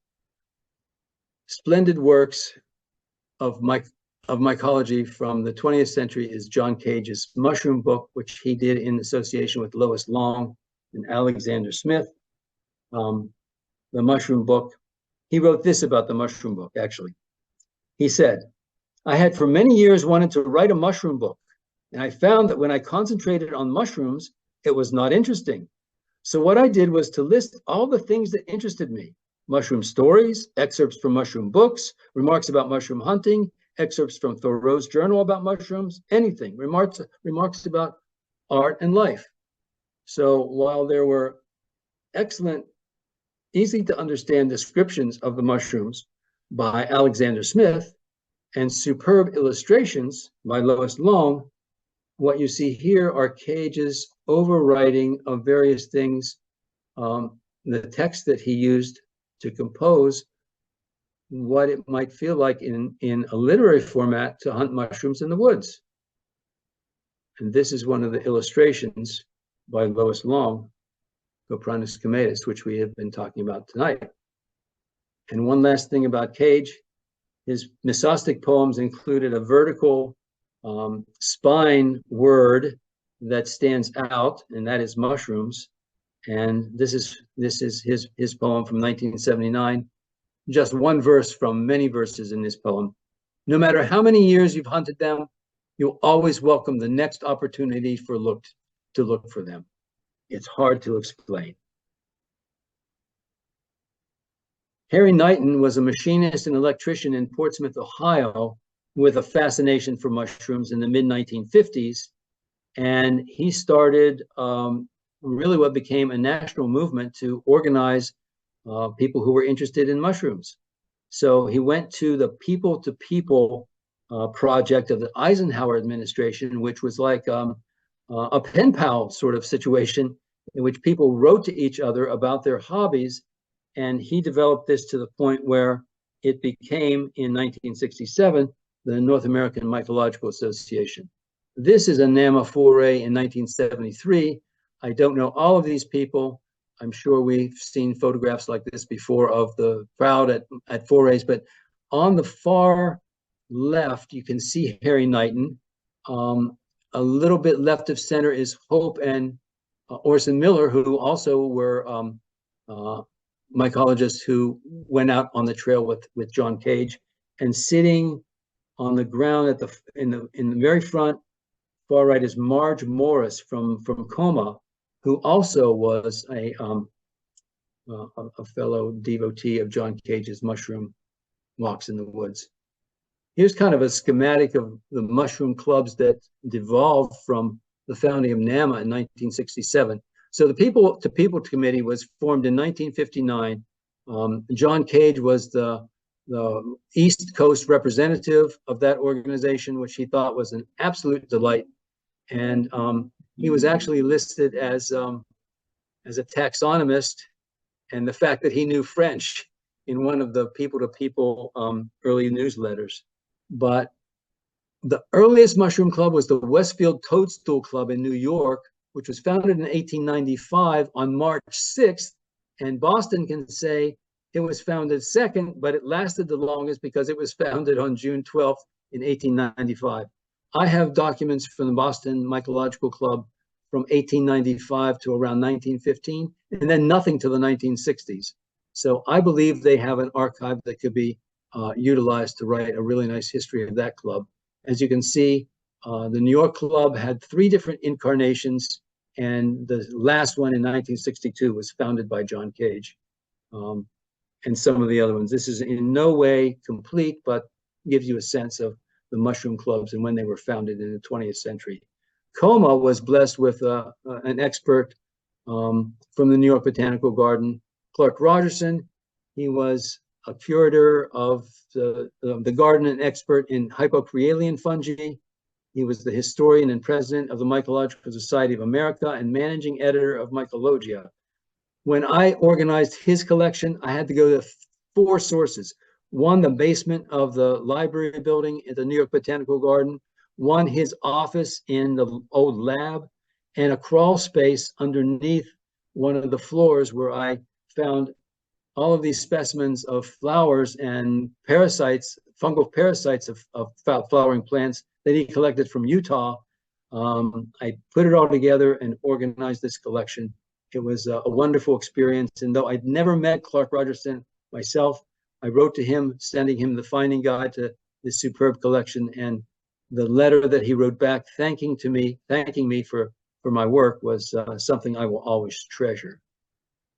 splendid works of mycology from the 20th century is John Cage's mushroom book, which he did in association with Lois Long and Alexander Smith. The mushroom book, he wrote this about the mushroom book, actually. He said, "I had for many years wanted to write a mushroom book, and I found that when I concentrated on mushrooms, it was not interesting. So what I did was to list all the things that interested me: mushroom stories, excerpts from mushroom books, remarks about mushroom hunting, excerpts from Thoreau's journal about mushrooms, anything, remarks about art and life." So while there were excellent, easy to understand descriptions of the mushrooms by Alexander Smith and superb illustrations by Lois Long, what you see here are Cage's overwriting of various things, the text that he used to compose what it might feel like in a literary format to hunt mushrooms in the woods. And this is one of the illustrations by Lois Long, Copranus comatus, which we have been talking about tonight. And one last thing about Cage, his Misostic poems included a vertical spine word that stands out, and that is mushrooms. And this is his poem from 1979. Just one verse from many verses in this poem. No matter how many years you've hunted them, you'll always welcome the next opportunity to look for them. It's hard to explain. Harry Knighton was a machinist and electrician in Portsmouth, Ohio, with a fascination for mushrooms in the mid-1950s. And he started really what became a national movement to organize people who were interested in mushrooms. So he went to the People to People project of the Eisenhower administration, which was like a pen pal sort of situation in which people wrote to each other about their hobbies. And he developed this to the point where it became, in 1967, the North American Mycological Association. This is a NAMA foray in 1973. I don't know all of these people. I'm sure we've seen photographs like this before of the crowd at forays, but on the far left, you can see Harry Knighton. A little bit left of center is Hope and Orson Miller, who also were mycologists who went out on the trail with John Cage. And sitting on the ground in the very front, far right, is Marge Morris from Coma, who also was a fellow devotee of John Cage's mushroom walks in the woods. Here's kind of a schematic of the mushroom clubs that devolved from the founding of NAMA in 1967. So the People to People Committee was formed in 1959. John Cage was the East Coast representative of that organization, which he thought was an absolute delight. And he was actually listed as a taxonomist, and the fact that he knew French in one of the People to People early newsletters. But the earliest mushroom club was the Westfield Toadstool Club in New York, which was founded in 1895 on March 6th. And Boston can say it was founded second, but it lasted the longest because it was founded on June 12th in 1895. I have documents from the Boston Mycological Club from 1895 to around 1915, and then nothing to the 1960s. So I believe they have an archive that could be utilized to write a really nice history of that club. As you can see, the New York Club had 3 different incarnations, and the last one in 1962 was founded by John Cage, and some of the other ones. This is in no way complete, but gives you a sense of the mushroom clubs and when they were founded in the 20th century. Coma was blessed with an expert from the New York Botanical Garden, Clark Rogerson. He was a curator of the garden and expert in hypocrealian fungi. He was the historian and president of the Mycological Society of America and managing editor of Mycologia. When I organized his collection, I had to go to 4 sources. One, the basement of the library building at the New York Botanical Garden. One, his office in the old lab, and a crawl space underneath one of the floors where I found all of these specimens of flowers and parasites, fungal parasites of flowering plants that he collected from Utah. I put it all together and organized this collection. It was a wonderful experience. And though I'd never met Clark Rogerson myself, I wrote to him, sending him the finding guide to this superb collection. And the letter that he wrote back thanking me for my work was something I will always treasure.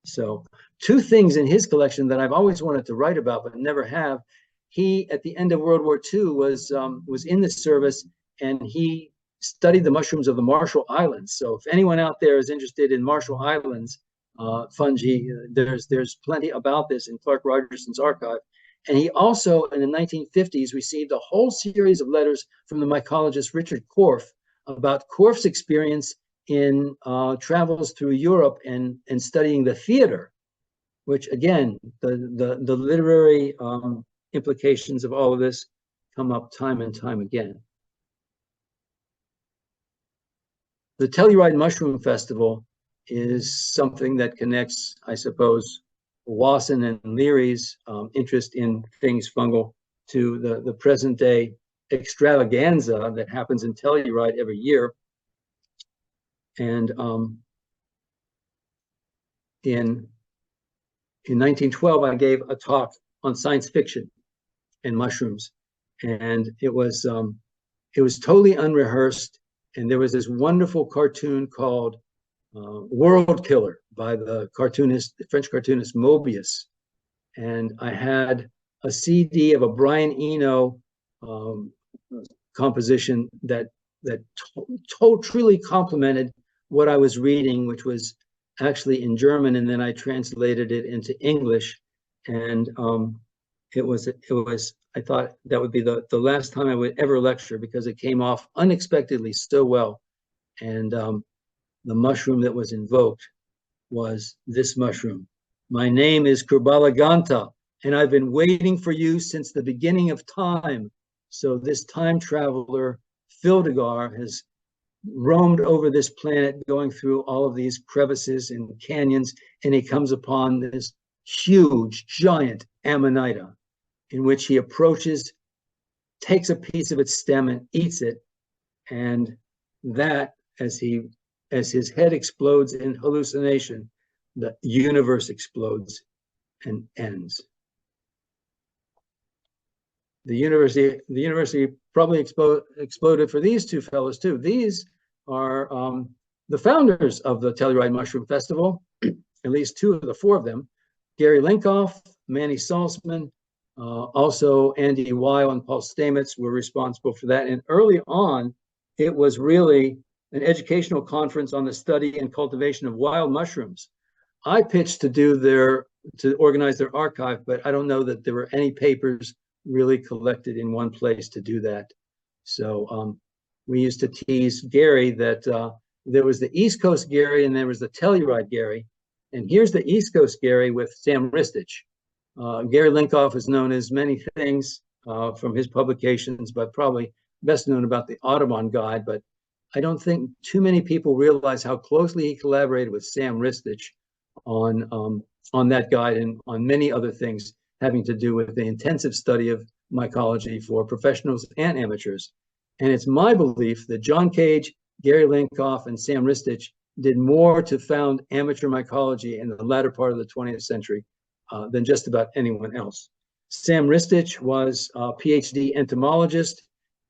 So 2 things in his collection that I've always wanted to write about but never have. He, at the end of World War II, was in the service, and he studied the mushrooms of the Marshall Islands. So if anyone out there is interested in Marshall Islands fungi, there's plenty about this in Clark Rogerson's archive. And he also, in the 1950s, received a whole series of letters from the mycologist Richard Korff about Korff's experience in travels through Europe and studying the theater, which again, the literary implications of all of this come up time and time again. The Telluride Mushroom Festival is something that connects, I suppose, Wasson and Leary's interest in things fungal to the present day extravaganza that happens in Telluride every year. And in 1912, I gave a talk on science fiction and mushrooms, and it was totally unrehearsed. And there was this wonderful cartoon called World Killer by the French cartoonist Mobius, and I had a CD of a Brian Eno composition that totally complemented what I was reading, which was actually in German, and then I translated it into English. And it was I thought that would be the last time I would ever lecture, because it came off unexpectedly so well. And the mushroom that was invoked was this mushroom. My name is Kurbalaganta, and I've been waiting for you since the beginning of time. So this time traveler, Fildegar, has roamed over this planet, going through all of these crevices and canyons, and he comes upon this huge, giant Amanita, in which he approaches, takes a piece of its stem and eats it. And that, as his head explodes in hallucination, the universe explodes and ends. The university probably exploded for these two fellows too. These are the founders of the Telluride Mushroom Festival, at least two of the four of them. Gary Linkoff, Manny Salzman, also Andy Weil and Paul Stamets were responsible for that. And early on, it was really an educational conference on the study and cultivation of wild mushrooms. I pitched to organize their archive, but I don't know that there were any papers really collected in one place to do that. So we used to tease Gary that there was the East Coast Gary and there was the Telluride Gary. And here's the East Coast Gary with Sam Ristich. Gary Linkoff is known as many things from his publications, but probably best known about the Audubon Guide. But I don't think too many people realize how closely he collaborated with Sam Ristich on that guide and on many other things having to do with the intensive study of mycology for professionals and amateurs. And it's my belief that John Cage, Gary Linkoff, and Sam Ristich did more to found amateur mycology in the latter part of the 20th century than just about anyone else. Sam Ristich was a PhD entomologist.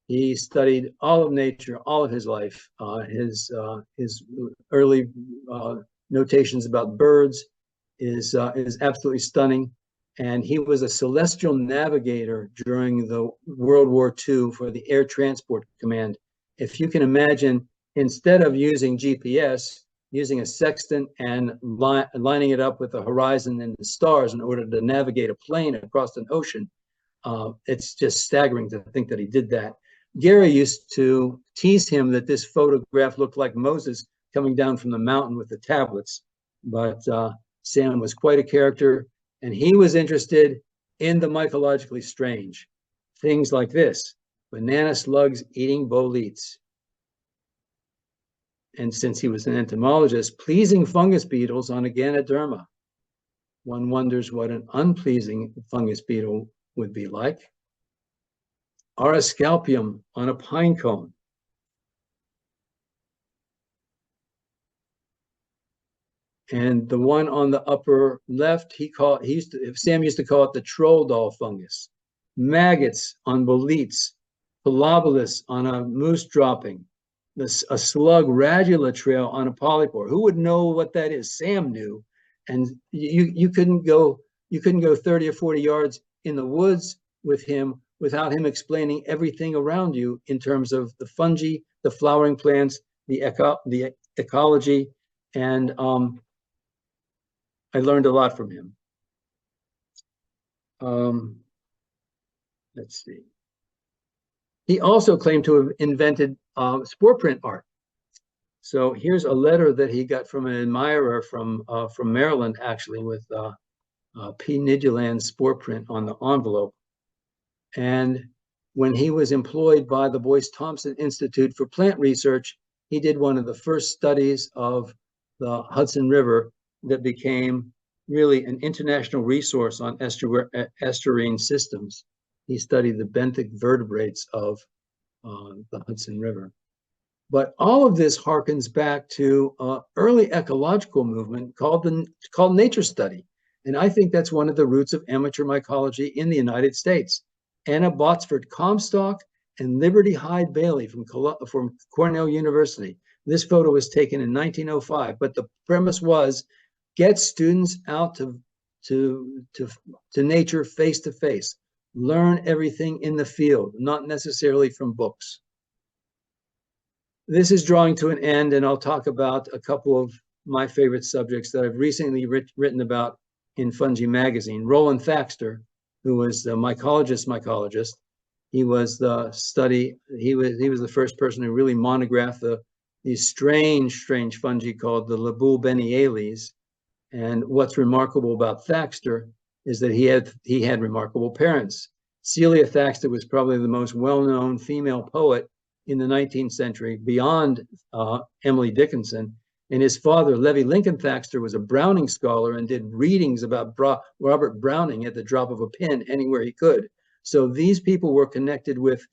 He studied all of nature all of his life. His early notations about birds is absolutely stunning. And he was a celestial navigator during the World War II for the Air Transport Command. If you can imagine, instead of using GPS, using a sextant and lining it up with the horizon and the stars in order to navigate a plane across an ocean, it's just staggering to think that he did that. Gary used to tease him that this photograph looked like Moses coming down from the mountain with the tablets, but Sam was quite a character. And he was interested in the mycologically strange, things like this: banana slugs eating boletes. And since he was an entomologist, pleasing fungus beetles on a Ganoderma. One wonders what an unpleasing fungus beetle would be like. Auroscalpium on a pine cone. And the one on the upper left, Sam used to call it the troll doll fungus. Maggots on boletes, Pilobolus on a moose dropping, a slug radula trail on a polypore. Who would know what that is? Sam knew. And you couldn't go 30 or 40 yards in the woods with him without him explaining everything around you in terms of the fungi, the flowering plants, the ecology, and I learned a lot from him. Let's see. He also claimed to have invented spore print art. So here's a letter that he got from an admirer from Maryland, actually, with P. Niduland's spore print on the envelope. And when he was employed by the Boyce Thompson Institute for Plant Research, he did one of the first studies of the Hudson River that became really an international resource on estuarine systems. He studied the benthic vertebrates of the Hudson River. But all of this harkens back to an early ecological movement called nature study. And I think that's one of the roots of amateur mycology in the United States. Anna Botsford Comstock and Liberty Hyde Bailey from Cornell University. This photo was taken in 1905, but the premise was get students out to nature face to face, learn everything in the field, not necessarily from books. This is drawing to an end, and I'll talk about a couple of my favorite subjects that I've recently written about in Fungi magazine. Roland Thaxter, who was the mycologist. He was the the first person who really monographed these strange fungi called the Labule-Beniales. And what's remarkable about Thaxter is that he had remarkable parents. Celia Thaxter was probably the most well-known female poet in the 19th century, beyond Emily Dickinson. And his father, Levi Lincoln Thaxter, was a Browning scholar and did readings about Robert Browning at the drop of a pin anywhere he could. So these people were connected with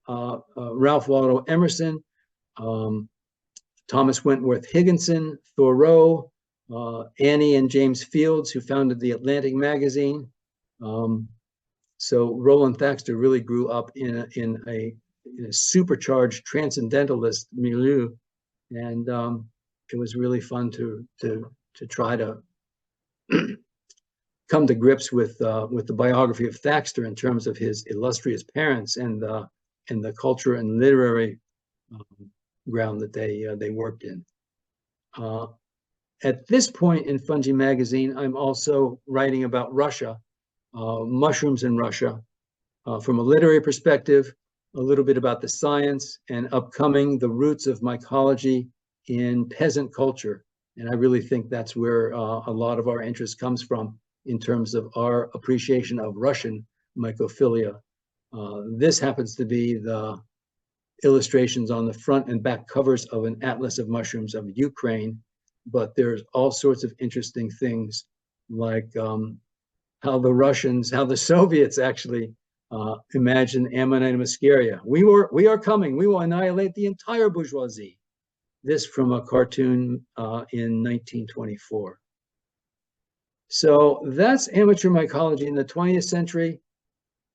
Ralph Waldo Emerson, Thomas Wentworth Higginson, Thoreau, Annie and James Fields, who founded the Atlantic magazine. So Roland Thaxter really grew up in a supercharged transcendentalist milieu, and it was really fun to try to come to grips with the biography of Thaxter in terms of his illustrious parents and the culture and literary ground that they worked in. At this point in Fungi magazine, I'm also writing about Russia, mushrooms in Russia, from a literary perspective, a little bit about the science, and upcoming the roots of mycology in peasant culture. And I really think that's where a lot of our interest comes from in terms of our appreciation of Russian mycophilia. This happens to be the illustrations on the front and back covers of an atlas of mushrooms of Ukraine, but there's all sorts of interesting things like how the Soviets actually imagine Amanita muscaria. We are coming. We will annihilate the entire bourgeoisie. This from a cartoon in 1924. So that's amateur mycology in the 20th century.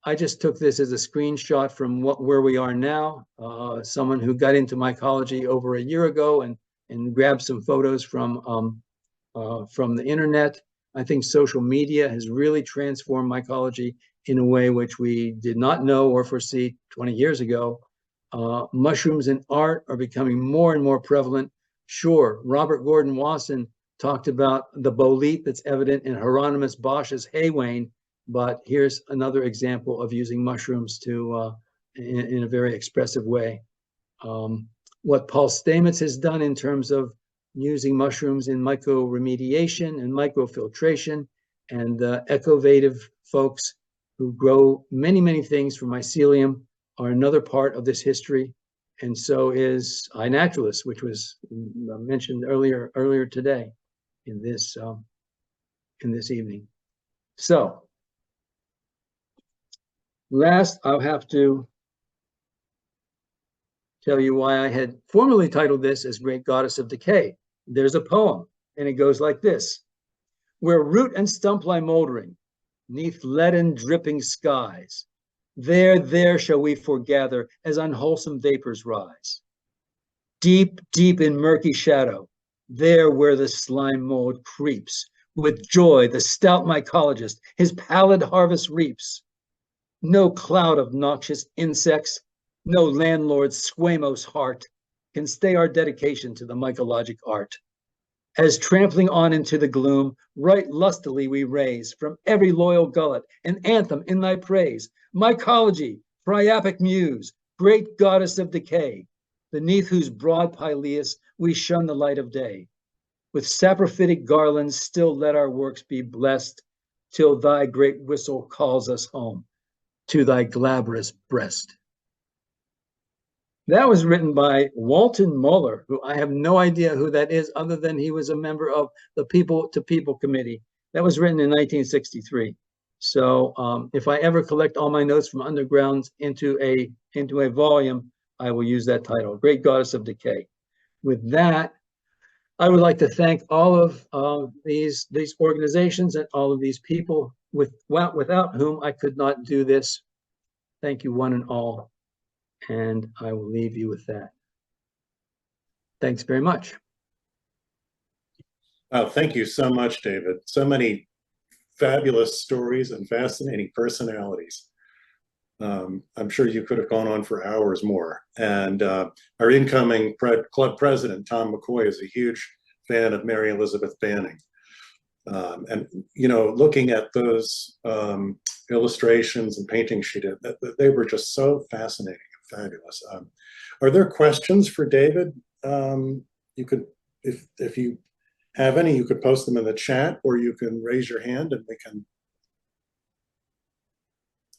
I just took this as a screenshot from where we are now. Someone who got into mycology over a year ago and grabbed some photos from the internet. I think social media has really transformed mycology in a way which we did not know or foresee 20 years ago. Mushrooms in art are becoming more and more prevalent. Sure, Robert Gordon Wasson talked about the bolete that's evident in Hieronymus Bosch's haywain, but here's another example of using mushrooms in a very expressive way. What Paul Stamets has done in terms of using mushrooms in mycoremediation and microfiltration, and the ecovative folks who grow many things from mycelium are another part of this history. And so is iNaturalist, which was mentioned earlier today in this evening. So last, I'll have to tell you why I had formerly titled this as Great Goddess of Decay. There's a poem, and it goes like this. Where root and stump lie moldering, 'neath leaden dripping skies, there shall we foregather as unwholesome vapors rise. Deep in murky shadow, there where the slime mold creeps, with joy the stout mycologist his pallid harvest reaps. No cloud of noxious insects, no landlord's squamous heart can stay our dedication to the mycologic art. As trampling on into the gloom, right lustily we raise from every loyal gullet an anthem in thy praise. Mycology, priapic muse, great goddess of decay, beneath whose broad pileus we shun the light of day. With saprophytic garlands still let our works be blessed, till thy great whistle calls us home to thy glabrous breast. That was written by Walton Muller, who I have no idea who that is, other than he was a member of the People to People Committee. That was written in 1963. So if I ever collect all my notes from undergrounds into a volume, I will use that title, Great Goddess of Decay. With that, I would like to thank all of these organizations and all of these people without whom I could not do this. Thank you one and all, and I will leave you with that. Thanks very much.
Oh, thank you so much, David. So many fabulous stories and fascinating personalities. I'm sure you could have gone on for hours more. And our incoming club president, Tom McCoy, is a huge fan of Mary Elizabeth Banning. And, you know, looking at those illustrations and paintings she did, they were just so fascinating and fabulous. Are there questions for David? You could, if you have any, you could post them in the chat, or you can raise your hand and we can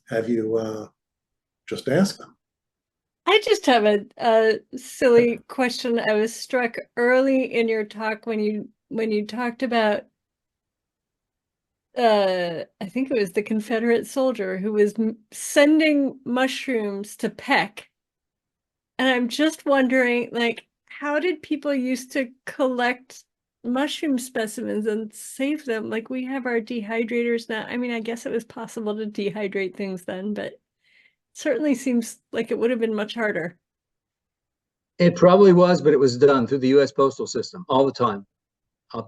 have you just ask them.
I just have a silly question. I was struck early in your talk when you talked about I think it was the Confederate soldier who was sending mushrooms to Peck. And I'm just wondering, like, how did people used to collect mushroom specimens and save them? Like, we have our dehydrators now. I mean, I guess it was possible to dehydrate things then, but it certainly seems like it would have been much harder.
It probably was, but it was done through the U.S. postal system all the time.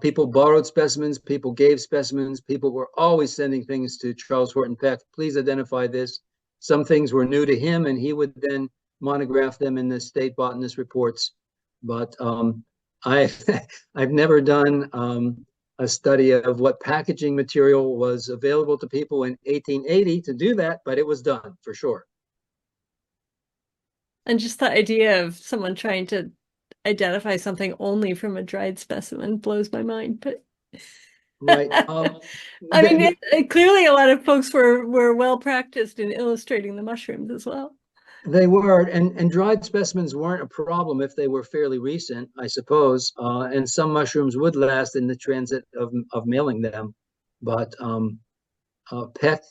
People borrowed specimens, people gave specimens, people were always sending things to Charles Horton Peck. Please identify this. Some things were new to him, and he would then monograph them in the state botanist reports. But I've never done a study of what packaging material was available to people in 1880 to do that, but it was done for sure.
And just the idea of someone trying to identify something only from a dried specimen blows my mind. But
right,
I mean, clearly a lot of folks were well practiced in illustrating the mushrooms as well.
They were, and dried specimens weren't a problem if they were fairly recent, I suppose. And some mushrooms would last in the transit of mailing them, but Peck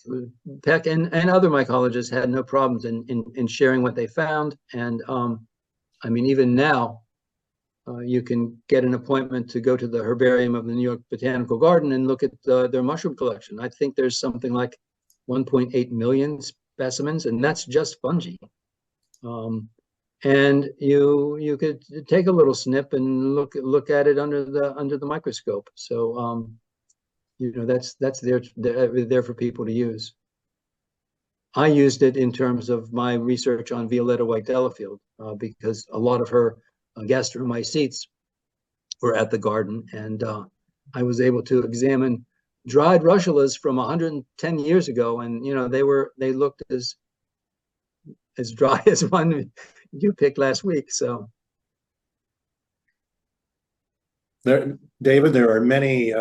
and other mycologists had no problems in sharing what they found. And I mean, even now, you can get an appointment to go to the herbarium of the New York Botanical Garden and look at their mushroom collection. I think there's something like 1.8 million specimens, and that's just fungi. And you could take a little snip and look at it under the microscope. So you know, that's there for people to use. I used it in terms of my research on Violetta White Delafield because a lot of her gastromycetes were at the garden, and I was able to examine dried russulas from 110 years ago, and you know, they looked as dry as one you picked last week. So
David, there are many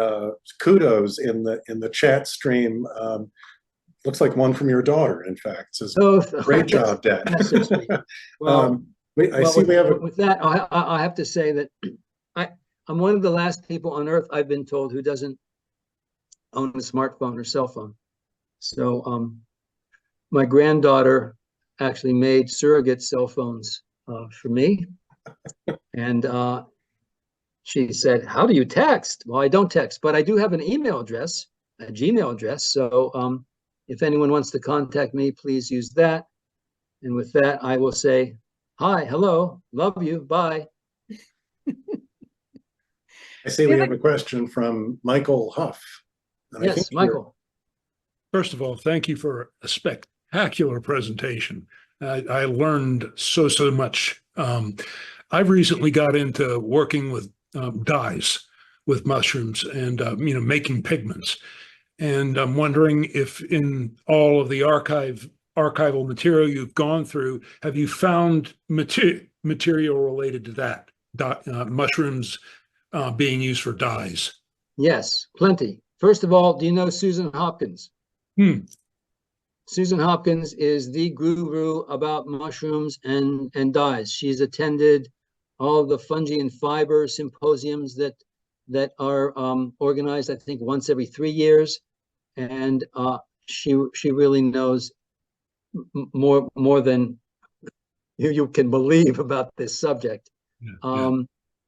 kudos in the chat stream. Looks like one from your daughter, in fact. Says, great job, Dad.
That's so sweet. Well, with that, I have to say that I'm one of the last people on earth, I've been told, who doesn't own a smartphone or cell phone. So my granddaughter actually made surrogate cell phones for me. And she said, how do you text? Well, I don't text, but I do have an email address, a Gmail address. So if anyone wants to contact me, please use that. And with that, I will say, hi, hello, love you, bye.
I see we have a question from Michael Huff. And
yes, Michael.
First of all, thank you for a spectacular presentation. I learned so much. I've recently got into working with dyes with mushrooms and you know, making pigments. And I'm wondering if in all of the archival material you've gone through, have you found material related to that, mushrooms being used for dyes?
Yes, plenty. First of all, do you know Susan Hopkins? Susan Hopkins is the guru about mushrooms and dyes. She's attended all the fungi and fiber symposiums that are organized, I think, once every 3 years. And she really knows more than you can believe about this subject.
Yeah.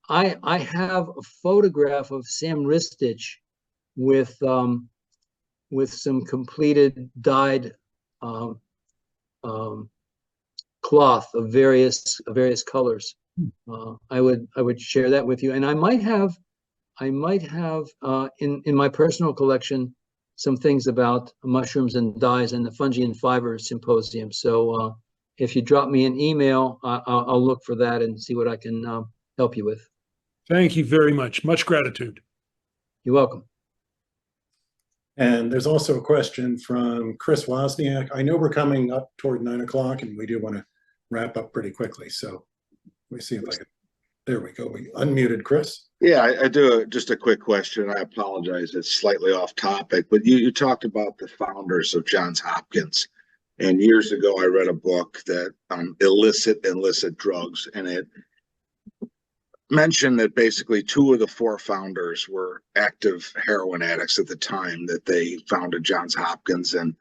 I have a photograph of Sam Ristich with some completed dyed cloth of various colors. I would share that with you, and I might have in my personal collection some things about mushrooms and dyes and the Fungi and Fiber Symposium. So if you drop me an email, I'll look for that and see what I can help you with.
Thank you very much. Much gratitude.
You're welcome.
And there's also a question from Chris Wozniak. I know we're coming up toward 9 o'clock, and we do want to wrap up pretty quickly. So let me see if I can. There we go. We unmuted Chris.
Yeah, I do. Just a quick question. I apologize. It's slightly off topic, but you talked about the founders of Johns Hopkins. And years ago, I read a book that illicit drugs, and it mentioned that basically 2 of the 4 founders were active heroin addicts at the time that they founded Johns Hopkins, and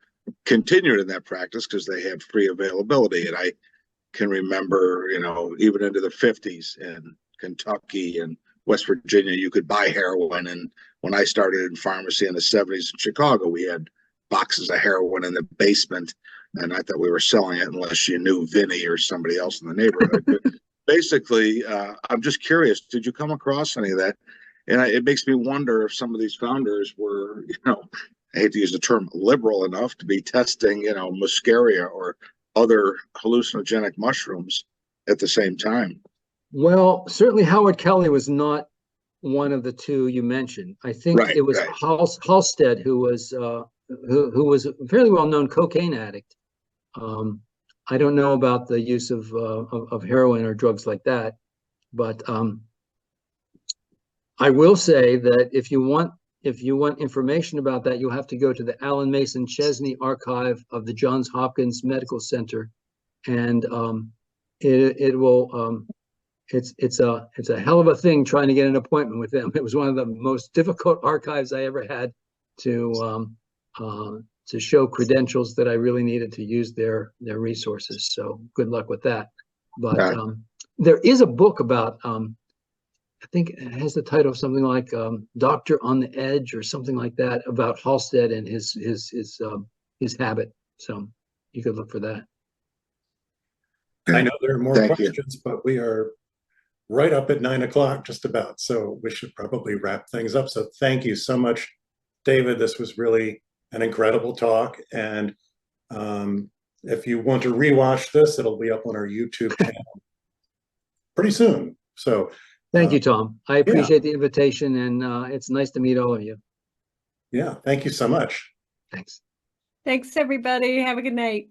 continued in that practice because they had free availability. And I can remember, even into the 50s in Kentucky and West Virginia, you could buy heroin. And when I started in pharmacy in the 70s in Chicago, we had boxes of heroin in the basement. And I thought we were selling it unless you knew Vinny or somebody else in the neighborhood. But basically, I'm just curious, did you come across any of that? And it makes me wonder if some of these founders were, I hate to use the term liberal enough to be testing, muscaria or other hallucinogenic mushrooms at the same time.
Well, certainly Howard Kelly was not one of the 2 you mentioned. I think it was Halstead who was a fairly well-known cocaine addict. I don't know about the use of heroin or drugs like that, but I will say that if you want information about that, you'll have to go to the Alan Mason Chesney Archive of the Johns Hopkins Medical Center, and it will. It's a hell of a thing trying to get an appointment with them. It was one of the most difficult archives I ever had to show credentials that I really needed to use their resources. So good luck with that. But there is a book about I think it has the title of something like Doctor on the Edge or something like that, about Halstead and his habit. So you could look for that.
I know there are more questions, but we are right up at 9 o'clock just about. So we should probably wrap things up. So thank you so much, David. This was really an incredible talk. And if you want to rewatch this, it'll be up on our YouTube channel pretty soon. So
thank you, Tom. I appreciate the invitation, and it's nice to meet all of you.
Yeah, thank you so much.
Thanks.
Thanks, everybody. Have a good night.